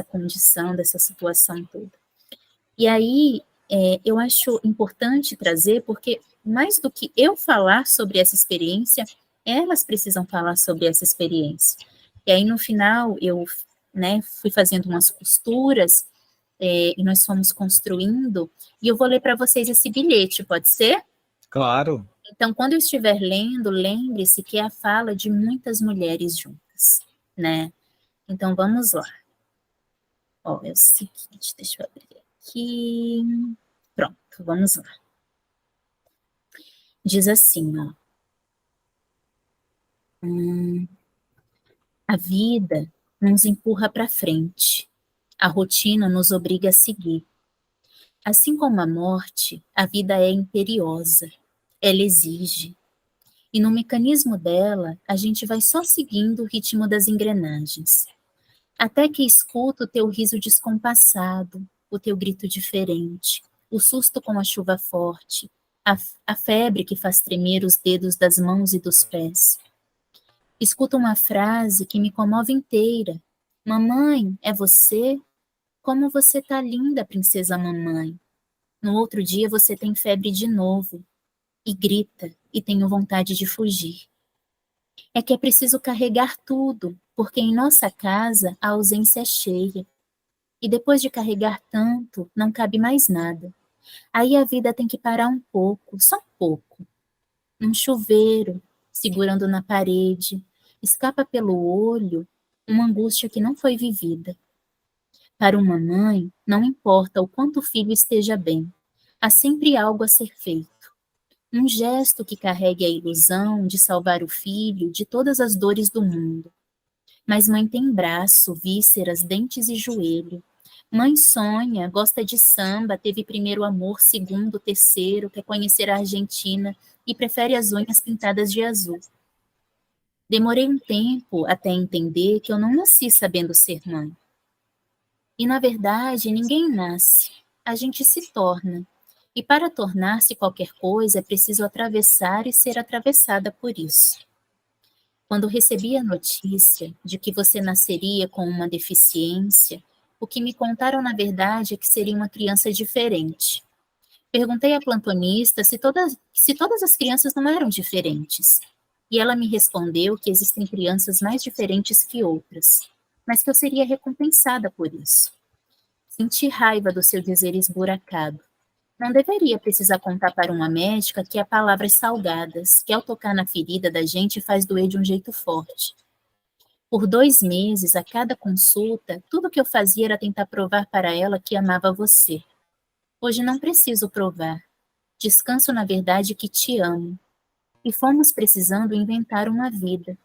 [SPEAKER 3] condição, dessa situação toda. E aí, eu acho importante trazer, porque mais do que eu falar sobre essa experiência, elas precisam falar sobre essa experiência. E aí, no final, eu, né, fui fazendo umas costuras, e nós fomos construindo, e eu vou ler para vocês esse bilhete, pode ser?
[SPEAKER 2] Claro.
[SPEAKER 3] Então, quando eu estiver lendo, lembre-se que é a fala de muitas mulheres juntas, né? Então, vamos lá. Ó, é o seguinte, deixa eu abrir aqui. Pronto, vamos lá. Diz assim, ó. A vida nos empurra para frente. A rotina nos obriga a seguir. Assim como a morte, a vida é imperiosa. Ela exige. E no mecanismo dela, a gente vai só seguindo o ritmo das engrenagens. Até que escuto o teu riso descompassado, o teu grito diferente, o susto com a chuva forte, a febre que faz tremer os dedos das mãos e dos pés. Escuto uma frase que me comove inteira. Mamãe, é você? Como você tá linda, princesa mamãe. No outro dia você tem febre de novo. E grita, e tenho vontade de fugir. É que é preciso carregar tudo, porque em nossa casa a ausência é cheia. E depois de carregar tanto, não cabe mais nada. Aí a vida tem que parar um pouco, só um pouco. Num chuveiro, segurando na parede, escapa pelo olho uma angústia que não foi vivida. Para uma mãe, não importa o quanto o filho esteja bem, há sempre algo a ser feito. Um gesto que carregue a ilusão de salvar o filho de todas as dores do mundo. Mas mãe tem braço, vísceras, dentes e joelho. Mãe sonha, gosta de samba, teve primeiro amor, segundo, terceiro, quer conhecer a Argentina e prefere as unhas pintadas de azul. Demorei um tempo até entender que eu não nasci sabendo ser mãe. E, na verdade, ninguém nasce, a gente se torna. E para tornar-se qualquer coisa é preciso atravessar e ser atravessada por isso. Quando recebi a notícia de que você nasceria com uma deficiência, o que me contaram na verdade é que seria uma criança diferente. Perguntei à plantonista se todas as crianças não eram diferentes. E ela me respondeu que existem crianças mais diferentes que outras, mas que eu seria recompensada por isso. Senti raiva do seu dizer esburacado. Não deveria precisar contar para uma médica que há palavras salgadas, que ao tocar na ferida da gente faz doer de um jeito forte. Por 2 meses, a cada consulta, tudo que eu fazia era tentar provar para ela que amava você. Hoje não preciso provar. Descanso na verdade que te amo. E fomos precisando inventar uma vida.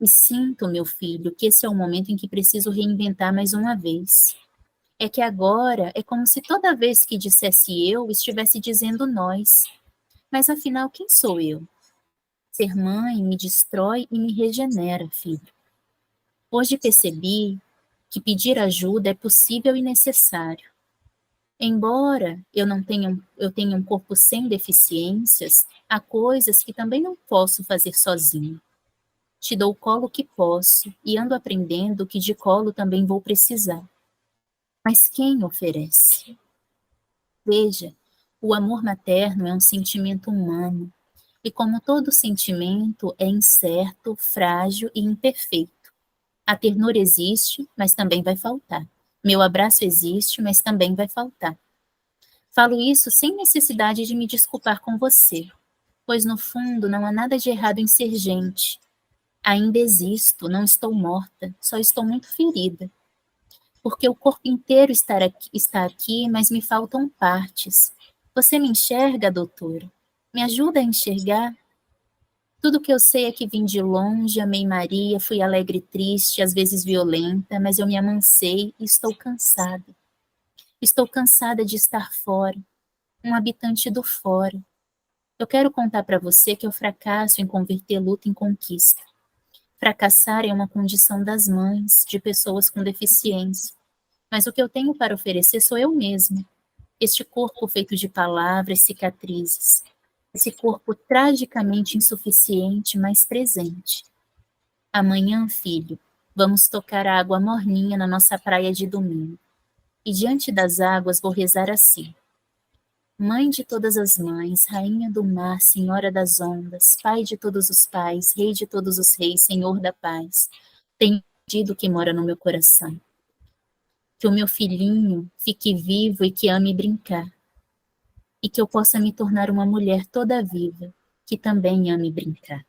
[SPEAKER 3] E sinto, meu filho, que esse é o momento em que preciso reinventar mais uma vez. É que agora é como se toda vez que dissesse eu, estivesse dizendo nós. Mas afinal, quem sou eu? Ser mãe me destrói e me regenera, filho. Hoje percebi que pedir ajuda é possível e necessário. Embora eu tenha um corpo sem deficiências, há coisas que também não posso fazer sozinho. te dou o colo que posso e ando aprendendo que de colo também vou precisar. Mas quem oferece? Veja, o amor materno é um sentimento humano, e como todo sentimento é incerto, frágil e imperfeito. A ternura existe, mas também vai faltar. Meu abraço existe, mas também vai faltar. Falo isso sem necessidade de me desculpar com você, pois no fundo não há nada de errado em ser gente. Ainda existo, não estou morta, só estou muito ferida. Porque o corpo inteiro está aqui, mas me faltam partes. Você me enxerga, doutora? Me ajuda a enxergar? Tudo que eu sei é que vim de longe, amei Maria, fui alegre e triste, às vezes violenta, mas eu me amancei e estou cansada. Estou cansada de estar fora, um habitante do fora. Eu quero contar para você que eu fracasso em converter luta em conquista. Fracassar é uma condição das mães, de pessoas com deficiência. Mas o que eu tenho para oferecer sou eu mesma. Este corpo feito de palavras, cicatrizes. Esse corpo tragicamente insuficiente, mas presente. Amanhã, filho, vamos tocar a água morninha na nossa praia de domingo. E diante das águas vou rezar assim. Mãe de todas as mães, rainha do mar, senhora das ondas, pai de todos os pais, rei de todos os reis, senhor da paz, tenho pedido que mora no meu coração. Que o meu filhinho fique vivo e que ame brincar. E que eu possa me tornar uma mulher toda viva, que também ame brincar.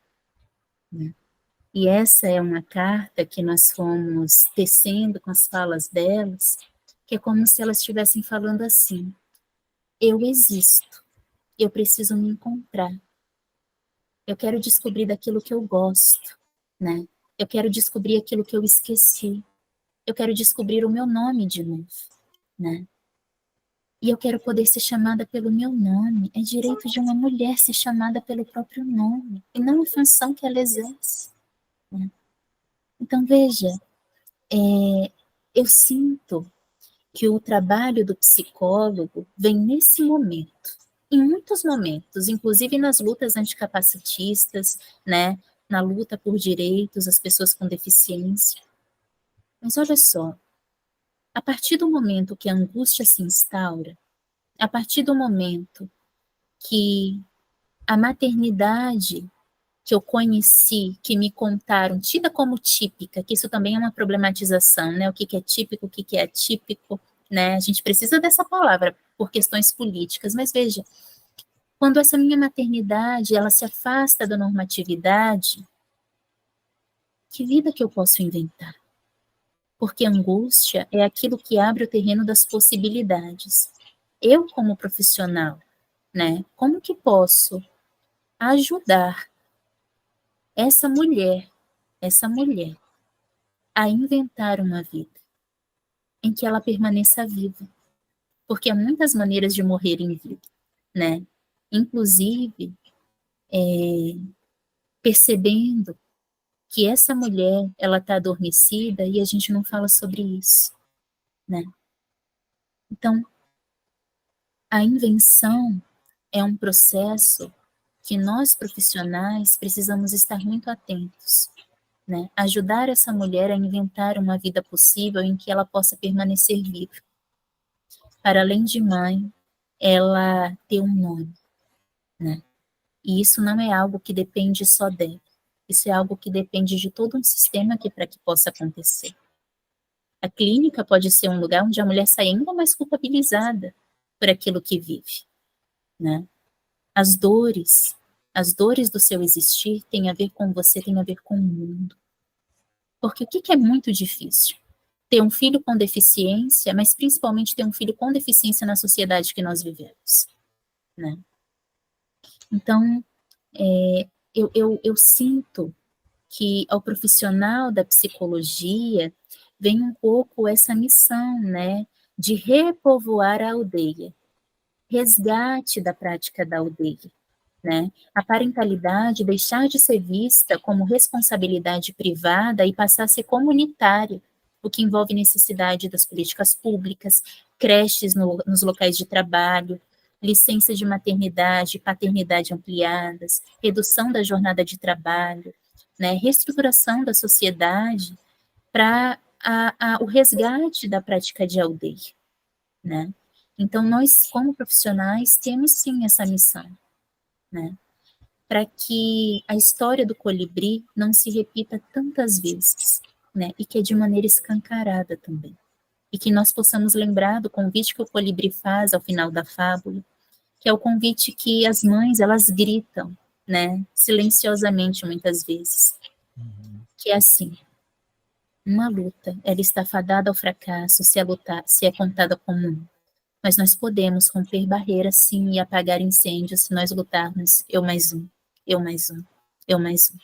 [SPEAKER 3] E essa é uma carta que nós fomos tecendo com as falas delas, que é como se elas estivessem falando assim: eu existo, eu preciso me encontrar, eu quero descobrir daquilo que eu gosto, né? Eu quero descobrir aquilo que eu esqueci, eu quero descobrir o meu nome de novo, né? E eu quero poder ser chamada pelo meu nome. É direito de uma mulher ser chamada pelo próprio nome, e não a função que ela exerce, né? Então, veja, eu sinto que o trabalho do psicólogo vem nesse momento, em muitos momentos, inclusive nas lutas anticapacitistas, né, na luta por direitos às pessoas com deficiência. Mas olha só, a partir do momento que a angústia se instaura, a partir do momento que a maternidade que eu conheci, que me contaram, tida como típica, que isso também é uma problematização, né? O que é típico, o que é atípico, né? A gente precisa dessa palavra por questões políticas, mas veja, quando essa minha maternidade, ela se afasta da normatividade, que vida que eu posso inventar? Porque angústia é aquilo que abre o terreno das possibilidades. Eu, como profissional, né? Como que posso ajudar essa mulher a inventar uma vida em que ela permaneça viva, porque há muitas maneiras de morrer em vida, né? Inclusive, percebendo que essa mulher, ela está adormecida e a gente não fala sobre isso, né? Então, a invenção é um processo que nós profissionais precisamos estar muito atentos, né? Ajudar essa mulher a inventar uma vida possível em que ela possa permanecer viva. Para além de mãe, ela ter um nome, né? E isso não é algo que depende só dela. Isso é algo que depende de todo um sistema para que possa acontecer. A clínica pode ser um lugar onde a mulher sai ainda mais culpabilizada por aquilo que vive, né? As dores do seu existir têm a ver com você, têm a ver com o mundo. Porque o que é muito difícil? Ter um filho com deficiência, mas principalmente ter um filho com deficiência na sociedade que nós vivemos, né? Então, eu sinto que ao profissional da psicologia vem um pouco essa missão, né, de repovoar a aldeia, resgate da prática da aldeia, né? A parentalidade deixar de ser vista como responsabilidade privada e passar a ser comunitária, o que envolve necessidade das políticas públicas, creches nos locais de trabalho, licença de maternidade, paternidade ampliadas, redução da jornada de trabalho, né, reestruturação da sociedade para o resgate da prática de aldeia, né? Então, nós, como profissionais, temos sim essa missão, né? Para que a história do colibri não se repita tantas vezes, né? E que é de maneira escancarada também. E que nós possamos lembrar do convite que o colibri faz ao final da fábula, que é o convite que as mães, elas gritam, né? Silenciosamente, muitas vezes. Que é assim: uma luta, ela está fadada ao fracasso se é contada como um. Mas nós podemos romper barreiras, sim, e apagar incêndios se nós lutarmos. Eu mais um, eu mais um, eu mais um.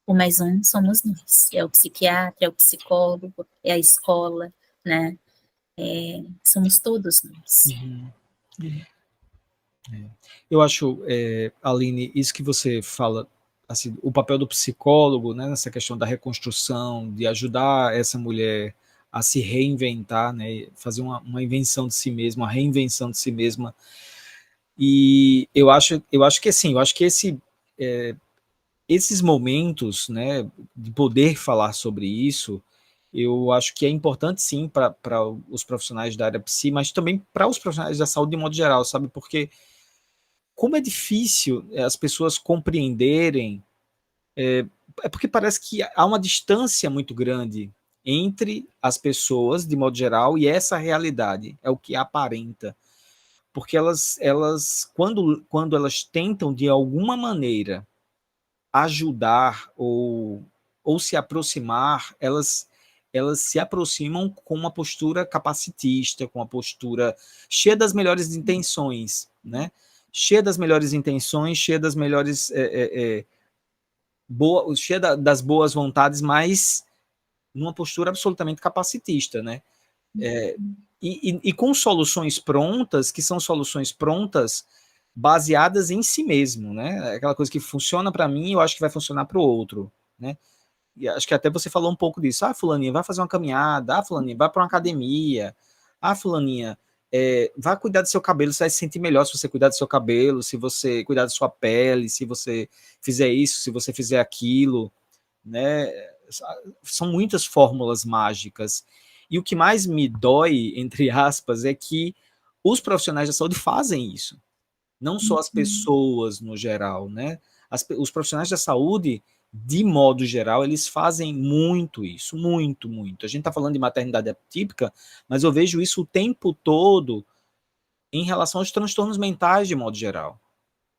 [SPEAKER 3] O mais um somos nós. É o psiquiatra, é o psicólogo, é a escola, né? Somos todos nós.
[SPEAKER 2] Eu acho, Aline, isso que você fala, assim, o papel do psicólogo, né, nessa questão da reconstrução, de ajudar essa mulher a se reinventar, né, fazer uma invenção de si mesma, uma reinvenção de si mesma. E eu acho que assim, eu acho que esses momentos, né, de poder falar sobre isso, eu acho que é importante sim para os profissionais da área psi, mas também para os profissionais da saúde de modo geral, sabe? Porque como é difícil as pessoas compreenderem, é porque parece que há uma distância muito grande entre as pessoas, de modo geral, e essa realidade, é o que aparenta. Porque elas quando elas tentam, de alguma maneira, ajudar ou se aproximar, elas se aproximam com uma postura capacitista, com uma postura cheia das melhores intenções, né? Cheia das melhores intenções, cheia das melhores cheia das boas vontades, mas numa postura absolutamente capacitista, né? E com soluções prontas, que são soluções prontas baseadas em si mesmo, né? Aquela coisa que funciona para mim, eu acho que vai funcionar para o outro, né? E acho que até você falou um pouco disso. Ah, fulaninha, vai fazer uma caminhada. Ah, fulaninha, vai para uma academia. Ah, fulaninha, vai cuidar do seu cabelo. Você vai se sentir melhor se você cuidar do seu cabelo, se você cuidar da sua pele, se você fizer isso, se você fizer aquilo, né? São muitas fórmulas mágicas. E o que mais me dói, entre aspas, é que os profissionais da saúde fazem isso. Não só as pessoas no geral, né? Os profissionais da saúde, de modo geral, eles fazem muito isso, muito, muito. A gente está falando de maternidade atípica, mas eu vejo isso o tempo todo em relação aos transtornos mentais, de modo geral.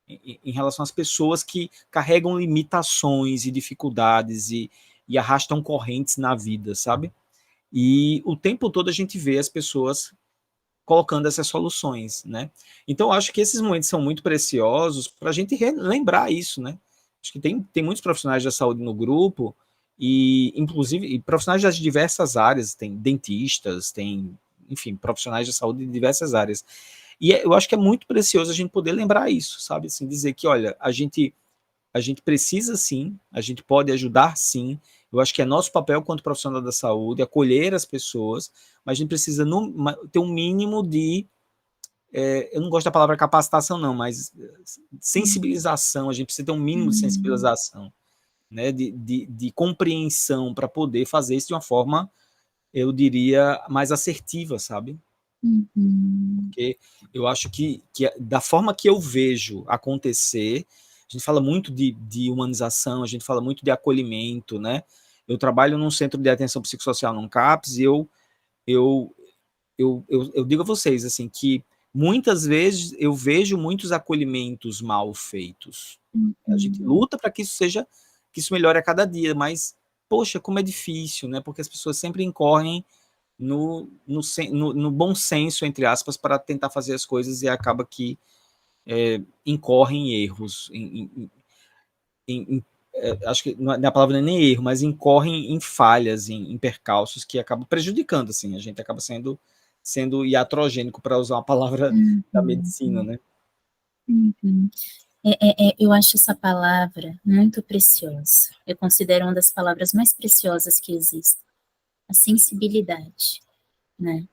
[SPEAKER 2] Em relação às pessoas que carregam limitações e dificuldades e arrastam correntes na vida, sabe? E o tempo todo a gente vê as pessoas colocando essas soluções, né? Então, eu acho que esses momentos são muito preciosos para a gente lembrar isso, né? Acho que tem muitos profissionais da saúde no grupo, e inclusive profissionais das diversas áreas, tem dentistas, tem, enfim, profissionais da saúde de diversas áreas. E eu acho que é muito precioso a gente poder lembrar isso, sabe? Assim, dizer que, olha, a gente precisa sim, a gente pode ajudar sim. Eu acho que é nosso papel quanto profissional da saúde acolher as pessoas, mas a gente precisa ter um mínimo de, eu não gosto da palavra capacitação não, mas sensibilização, a gente precisa ter um mínimo de sensibilização, né, de compreensão para poder fazer isso de uma forma, eu diria, mais assertiva, sabe? Porque eu acho que da forma que eu vejo acontecer, a gente fala muito de humanização, a gente fala muito de acolhimento, né? Eu trabalho num centro de atenção psicossocial, num CAPS, e eu digo a vocês, assim, que muitas vezes eu vejo muitos acolhimentos mal feitos. A gente luta para que isso melhore a cada dia, mas, poxa, como é difícil, né? Porque as pessoas sempre incorrem no bom senso, entre aspas, para tentar fazer as coisas e acaba que incorre em erros. Acho que a palavra não é nem erro, mas incorrem em falhas, em percalços que acabam prejudicando, assim, a gente acaba sendo iatrogênico, para usar uma palavra da medicina, né?
[SPEAKER 3] Eu acho essa palavra muito preciosa. Eu considero uma das palavras mais preciosas que existem. A sensibilidade, né?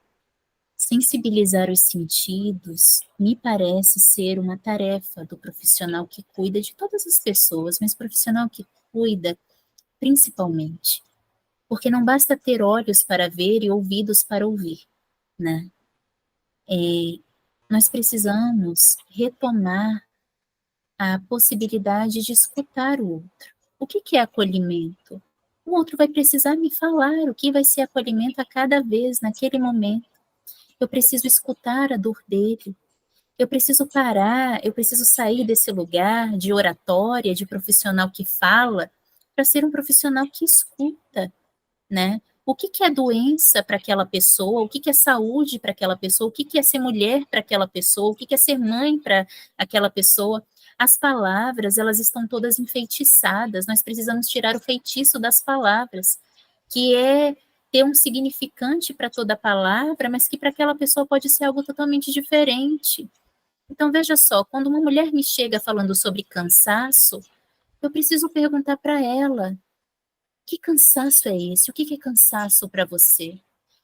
[SPEAKER 3] Sensibilizar os sentidos me parece ser uma tarefa do profissional que cuida de todas as pessoas, mas profissional que cuida principalmente. Porque não basta ter olhos para ver e ouvidos para ouvir, né? Nós precisamos retomar a possibilidade de escutar o outro. O que é acolhimento? O outro vai precisar me falar o que vai ser acolhimento a cada vez, naquele momento. Eu preciso escutar a dor dele. Eu preciso parar, eu preciso sair desse lugar de oratória, de profissional que fala, para ser um profissional que escuta, né? O que é doença para aquela pessoa? O que é saúde para aquela pessoa? O que é ser mulher para aquela pessoa? O que é ser mãe para aquela pessoa? As palavras, elas estão todas enfeitiçadas. Nós precisamos tirar o feitiço das palavras, que é ter um significante para toda palavra, mas que para aquela pessoa pode ser algo totalmente diferente. Então, veja só, quando uma mulher me chega falando sobre cansaço, eu preciso perguntar para ela: que cansaço é esse? O que é cansaço para você?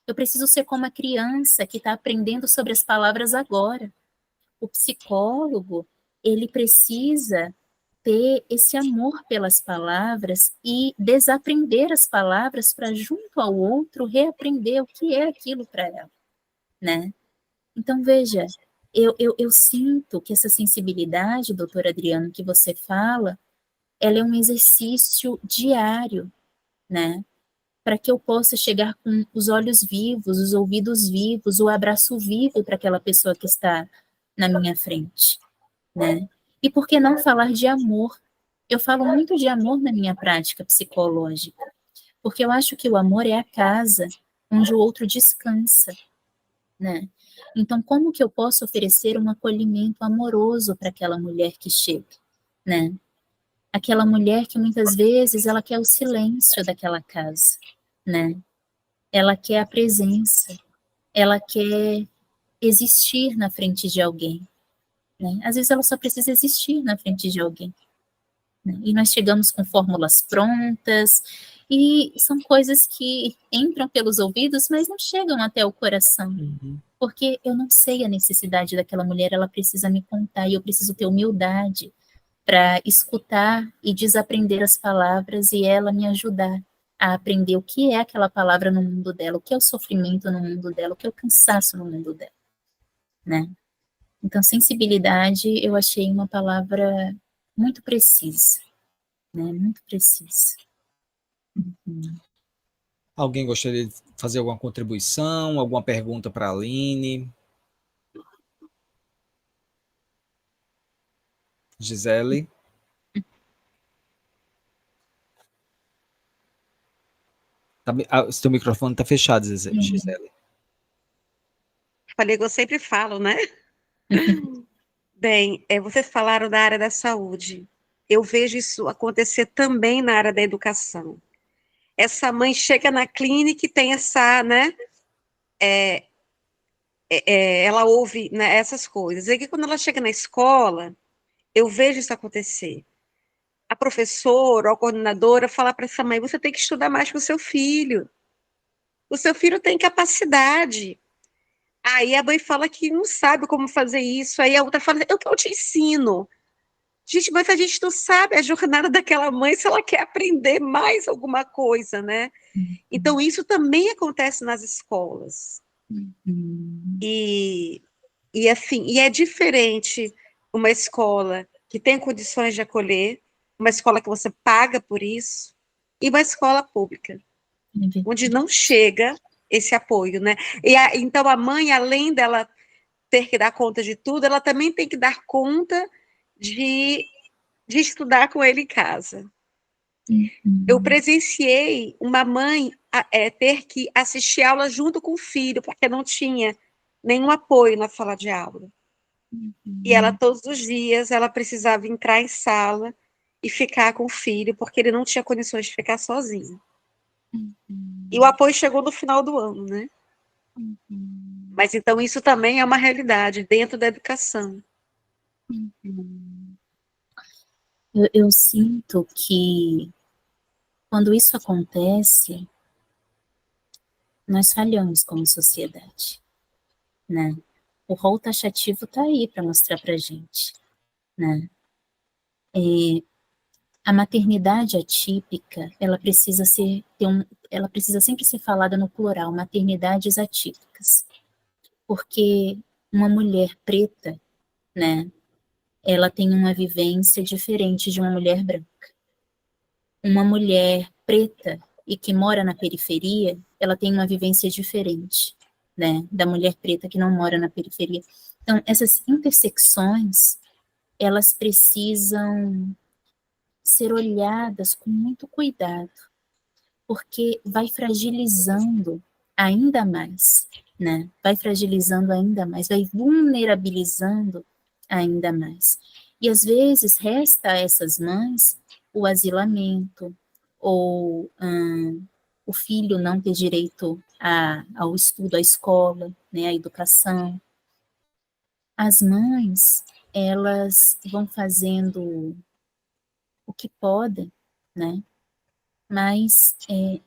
[SPEAKER 3] Eu preciso ser como a criança que está aprendendo sobre as palavras agora. O psicólogo, ele precisa ter esse amor pelas palavras e desaprender as palavras para, junto ao outro, reaprender o que é aquilo para ela, né? Então, veja, eu sinto que essa sensibilidade, doutor Adriano, que você fala, ela é um exercício diário, né? Para que eu possa chegar com os olhos vivos, os ouvidos vivos, o abraço vivo para aquela pessoa que está na minha frente, né? E por que não falar de amor? Eu falo muito de amor na minha prática psicológica, porque eu acho que o amor é a casa onde o outro descansa, né? Então, como que eu posso oferecer um acolhimento amoroso para aquela mulher que chega, né? Aquela mulher que muitas vezes ela quer o silêncio daquela casa, né? Ela quer a presença, ela quer existir na frente de alguém, né? Às vezes ela só precisa existir na frente de alguém, né? E nós chegamos com fórmulas prontas, e são coisas que entram pelos ouvidos, mas não chegam até o coração, porque eu não sei a necessidade daquela mulher, ela precisa me contar, e eu preciso ter humildade para escutar e desaprender as palavras e ela me ajudar a aprender o que é aquela palavra no mundo dela, o que é o sofrimento no mundo dela, o que é o cansaço no mundo dela, né? Então, sensibilidade eu achei uma palavra muito precisa, né? Muito precisa.
[SPEAKER 2] Alguém gostaria de fazer alguma contribuição, alguma pergunta para a Aline? Gisele? Seu microfone está fechado, Gisele.
[SPEAKER 4] Falei que eu sempre falo, né? Bem, vocês falaram da área da saúde. Eu vejo isso acontecer também na área da educação. Essa mãe chega na clínica e tem essa, né? Ela ouve, né, essas coisas. E que quando ela chega na escola, eu vejo isso acontecer. A professora ou a coordenadora fala para essa mãe: você tem que estudar mais com o seu filho. O seu filho tem capacidade. Aí a mãe fala que não sabe como fazer isso. Aí a outra fala: eu te ensino. Gente, mas a gente não sabe a jornada daquela mãe se ela quer aprender mais alguma coisa, né? Então, isso também acontece nas escolas. E assim, e é diferente uma escola que tem condições de acolher, uma escola que você paga por isso, e uma escola pública, onde não chega esse apoio, né? Então, a mãe, além dela ter que dar conta de tudo, ela também tem que dar conta de estudar com ele em casa. Eu presenciei uma mãe ter que assistir aula junto com o filho, porque não tinha nenhum apoio na sala de aula. E ela, todos os dias, ela precisava entrar em sala e ficar com o filho, porque ele não tinha condições de ficar sozinho. E o apoio chegou no final do ano, né? Mas, então, isso também é uma realidade dentro da educação.
[SPEAKER 3] Eu sinto que quando isso acontece, nós falhamos como sociedade, né? O rol taxativo está aí para mostrar para a gente, né? A maternidade atípica, ela precisa ela precisa sempre ser falada no plural, maternidades atípicas, porque uma mulher preta, né, ela tem uma vivência diferente de uma mulher branca. Uma mulher preta e que mora na periferia, ela tem uma vivência diferente, né, da mulher preta que não mora na periferia. Então, essas intersecções, elas precisam ser olhadas com muito cuidado, porque vai fragilizando ainda mais, né? Vai fragilizando ainda mais, vai vulnerabilizando ainda mais. E às vezes resta a essas mães o asilamento, ou o filho não ter direito ao estudo, à escola, né, à educação. As mães, elas vão fazendo o que podem, né? Mas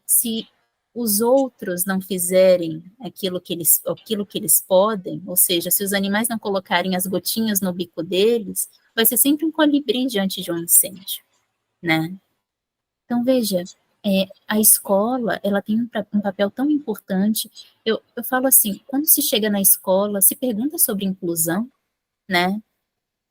[SPEAKER 3] se os outros não fizerem aquilo que eles podem, ou seja, se os animais não colocarem as gotinhas no bico deles, vai ser sempre um colibri diante de um incêndio, né? Então, veja, a escola, ela tem um papel tão importante. Eu falo assim, quando se chega na escola, se pergunta sobre inclusão, né?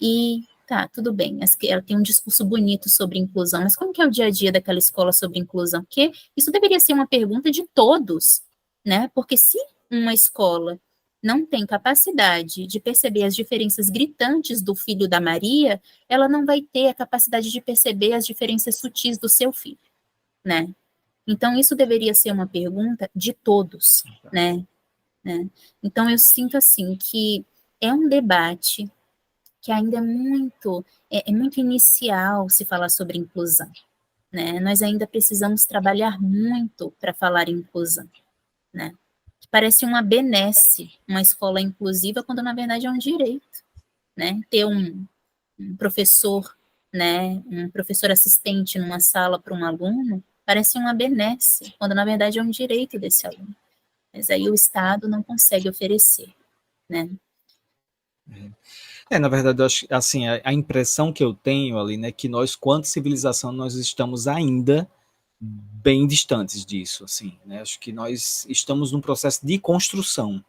[SPEAKER 3] E tá, tudo bem, ela tem um discurso bonito sobre inclusão, mas como que é o dia a dia daquela escola sobre inclusão? Porque isso deveria ser uma pergunta de todos, né? Porque se uma escola não tem capacidade de perceber as diferenças gritantes do filho da Maria, ela não vai ter a capacidade de perceber as diferenças sutis do seu filho, né? Então, isso deveria ser uma pergunta de todos, né? Então, eu sinto, assim, que é um debate que ainda é muito inicial se falar sobre inclusão, né? Nós ainda precisamos trabalhar muito para falar em inclusão, né? Parece uma benesse, uma escola inclusiva, quando na verdade é um direito, né? Ter um professor, né? Um professor assistente numa sala para um aluno, parece uma benesse, quando na verdade é um direito desse aluno. Mas aí o Estado não consegue oferecer, né?
[SPEAKER 2] Na verdade, eu acho, assim, a impressão que eu tenho ali, né, que nós, quanto civilização, nós estamos ainda bem distantes disso, assim, né? Acho que nós estamos num processo de construção,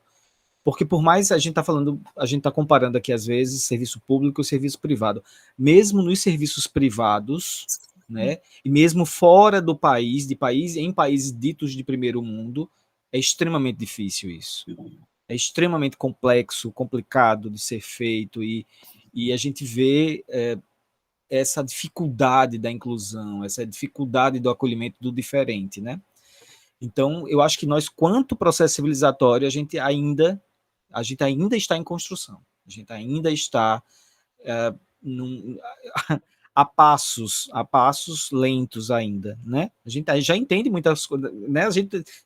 [SPEAKER 2] porque por mais a gente tá falando, a gente tá comparando aqui às vezes serviço público e serviço privado, mesmo nos serviços privados, né, e mesmo fora do país, em países ditos de primeiro mundo, é extremamente difícil isso. É extremamente complexo, complicado de ser feito, e a gente vê essa dificuldade da inclusão, essa dificuldade do acolhimento do diferente, né? Então, eu acho que nós, quanto processo civilizatório, a gente ainda está em construção, a gente ainda está num, a passos lentos ainda, né? A gente já entende muitas coisas, né?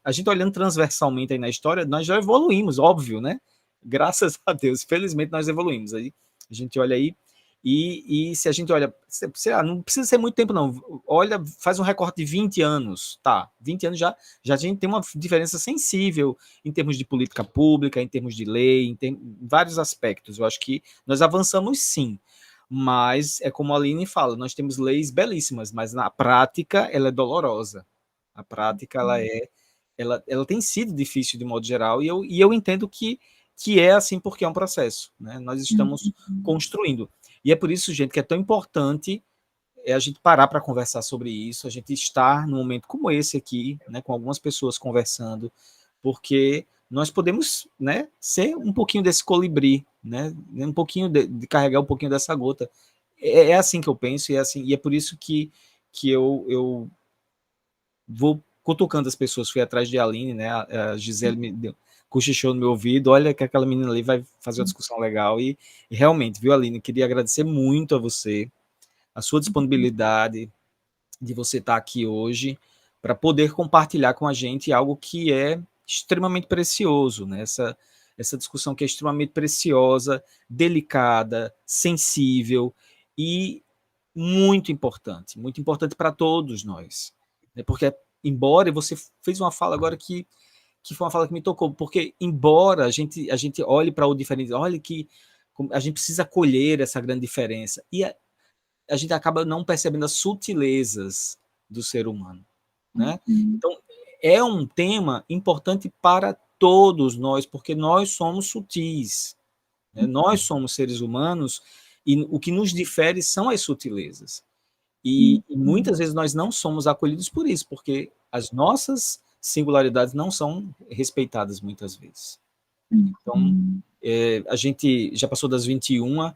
[SPEAKER 2] A gente olhando transversalmente aí na história, nós já evoluímos, óbvio, né? Graças a Deus, felizmente nós evoluímos. Aí a gente olha aí e se a gente olha, sei lá, não precisa ser muito tempo não, olha, faz um recorte de 20 anos, tá? 20 anos já a gente tem uma diferença sensível em termos de política pública, em termos de lei, em vários aspectos. Eu acho que nós avançamos sim, mas é como a Aline fala, nós temos leis belíssimas, mas na prática ela é dolorosa. A prática ela tem sido difícil de modo geral, e eu entendo que é assim porque é um processo, né? Nós estamos construindo. E é por isso, gente, que é tão importante a gente parar para conversar sobre isso, a gente estar num momento como esse aqui, né, com algumas pessoas conversando, porque nós podemos, né, ser um pouquinho desse colibri, né, um pouquinho de carregar um pouquinho dessa gota. É assim que eu penso, e é assim, e é por isso que eu vou cutucando as pessoas. Fui atrás de Aline, né, a Gisele me deu, cochichou no meu ouvido, olha que aquela menina ali vai fazer uma discussão legal, e realmente, viu, Aline, queria agradecer muito a você, a sua disponibilidade de você estar aqui hoje para poder compartilhar com a gente algo que é extremamente precioso, né? Essa discussão que é extremamente preciosa, delicada, sensível e muito importante para todos nós, né? Porque embora você fez uma fala agora que foi uma fala que me tocou, porque embora a gente olhe para o diferente, olhe que a gente precisa acolher essa grande diferença, a gente acaba não percebendo as sutilezas do ser humano, né? Então, é um tema importante para todos nós, porque nós somos sutis, né? Nós somos seres humanos e o que nos difere são as sutilezas. E muitas vezes nós não somos acolhidos por isso, porque as nossas singularidades não são respeitadas muitas vezes. Então, a gente já passou das 21,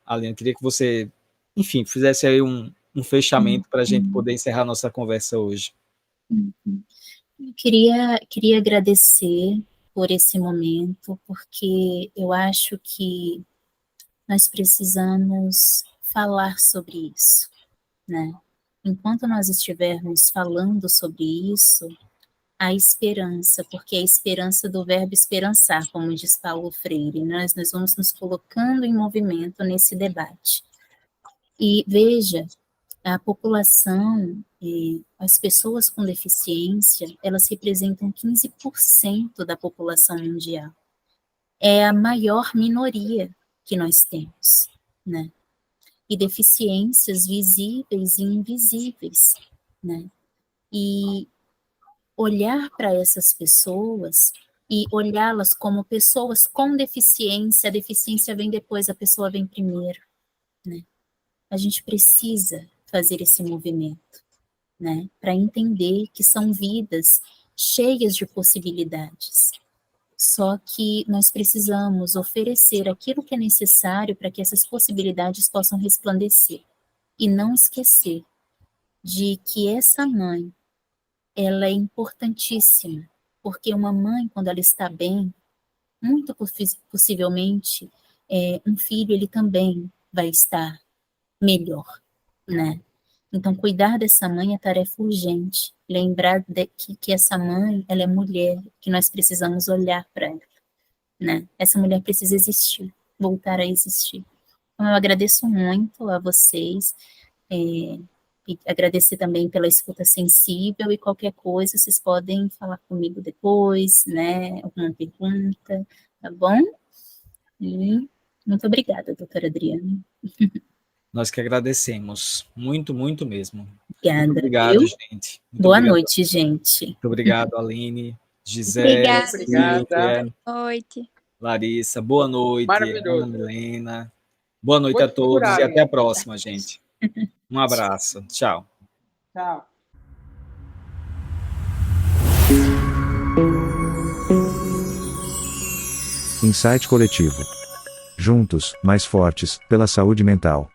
[SPEAKER 2] Aline, queria que você, enfim, fizesse aí um fechamento para a gente poder encerrar nossa conversa hoje.
[SPEAKER 3] Eu queria agradecer por esse momento, porque eu acho que nós precisamos falar sobre isso, né? Enquanto nós estivermos falando sobre isso, há esperança, porque é a esperança do verbo esperançar, como diz Paulo Freire, nós vamos nos colocando em movimento nesse debate. E veja, a população, as pessoas com deficiência, elas representam 15% da população mundial. É a maior minoria que nós temos, né? E deficiências visíveis e invisíveis, né? E olhar para essas pessoas e olhá-las como pessoas com deficiência, a deficiência vem depois, a pessoa vem primeiro, né? A gente precisa fazer esse movimento, né? Para entender que são vidas cheias de possibilidades. Só que nós precisamos oferecer aquilo que é necessário para que essas possibilidades possam resplandecer. E não esquecer de que essa mãe, ela é importantíssima, porque uma mãe, quando ela está bem, muito possivelmente, um filho, ele também vai estar melhor, né? Então, cuidar dessa mãe é tarefa urgente. Lembrar que essa mãe, ela é mulher, que nós precisamos olhar para ela, né? Essa mulher precisa existir, voltar a existir. Então, eu agradeço muito a vocês, e agradecer também pela escuta sensível, e qualquer coisa, vocês podem falar comigo depois, né? Alguma pergunta, tá bom? E muito obrigada, doutora Adriana.
[SPEAKER 2] Nós que agradecemos. Muito, muito mesmo.
[SPEAKER 3] Obrigada.
[SPEAKER 2] Muito obrigado,
[SPEAKER 3] viu?
[SPEAKER 2] gente.
[SPEAKER 3] Boa noite, gente.
[SPEAKER 2] Muito obrigado, Aline, Gisele,
[SPEAKER 5] Obrigada.
[SPEAKER 6] Boa noite.
[SPEAKER 2] Larissa. Boa noite,
[SPEAKER 5] Maravilhoso.
[SPEAKER 2] Ana Milena. Boa noite
[SPEAKER 5] Vou
[SPEAKER 2] a todos
[SPEAKER 5] procurar,
[SPEAKER 2] e até a
[SPEAKER 5] gente.
[SPEAKER 2] próxima, gente. Um abraço. Tchau.
[SPEAKER 5] Tchau.
[SPEAKER 1] Insight coletivo. Juntos, mais fortes, pela saúde mental.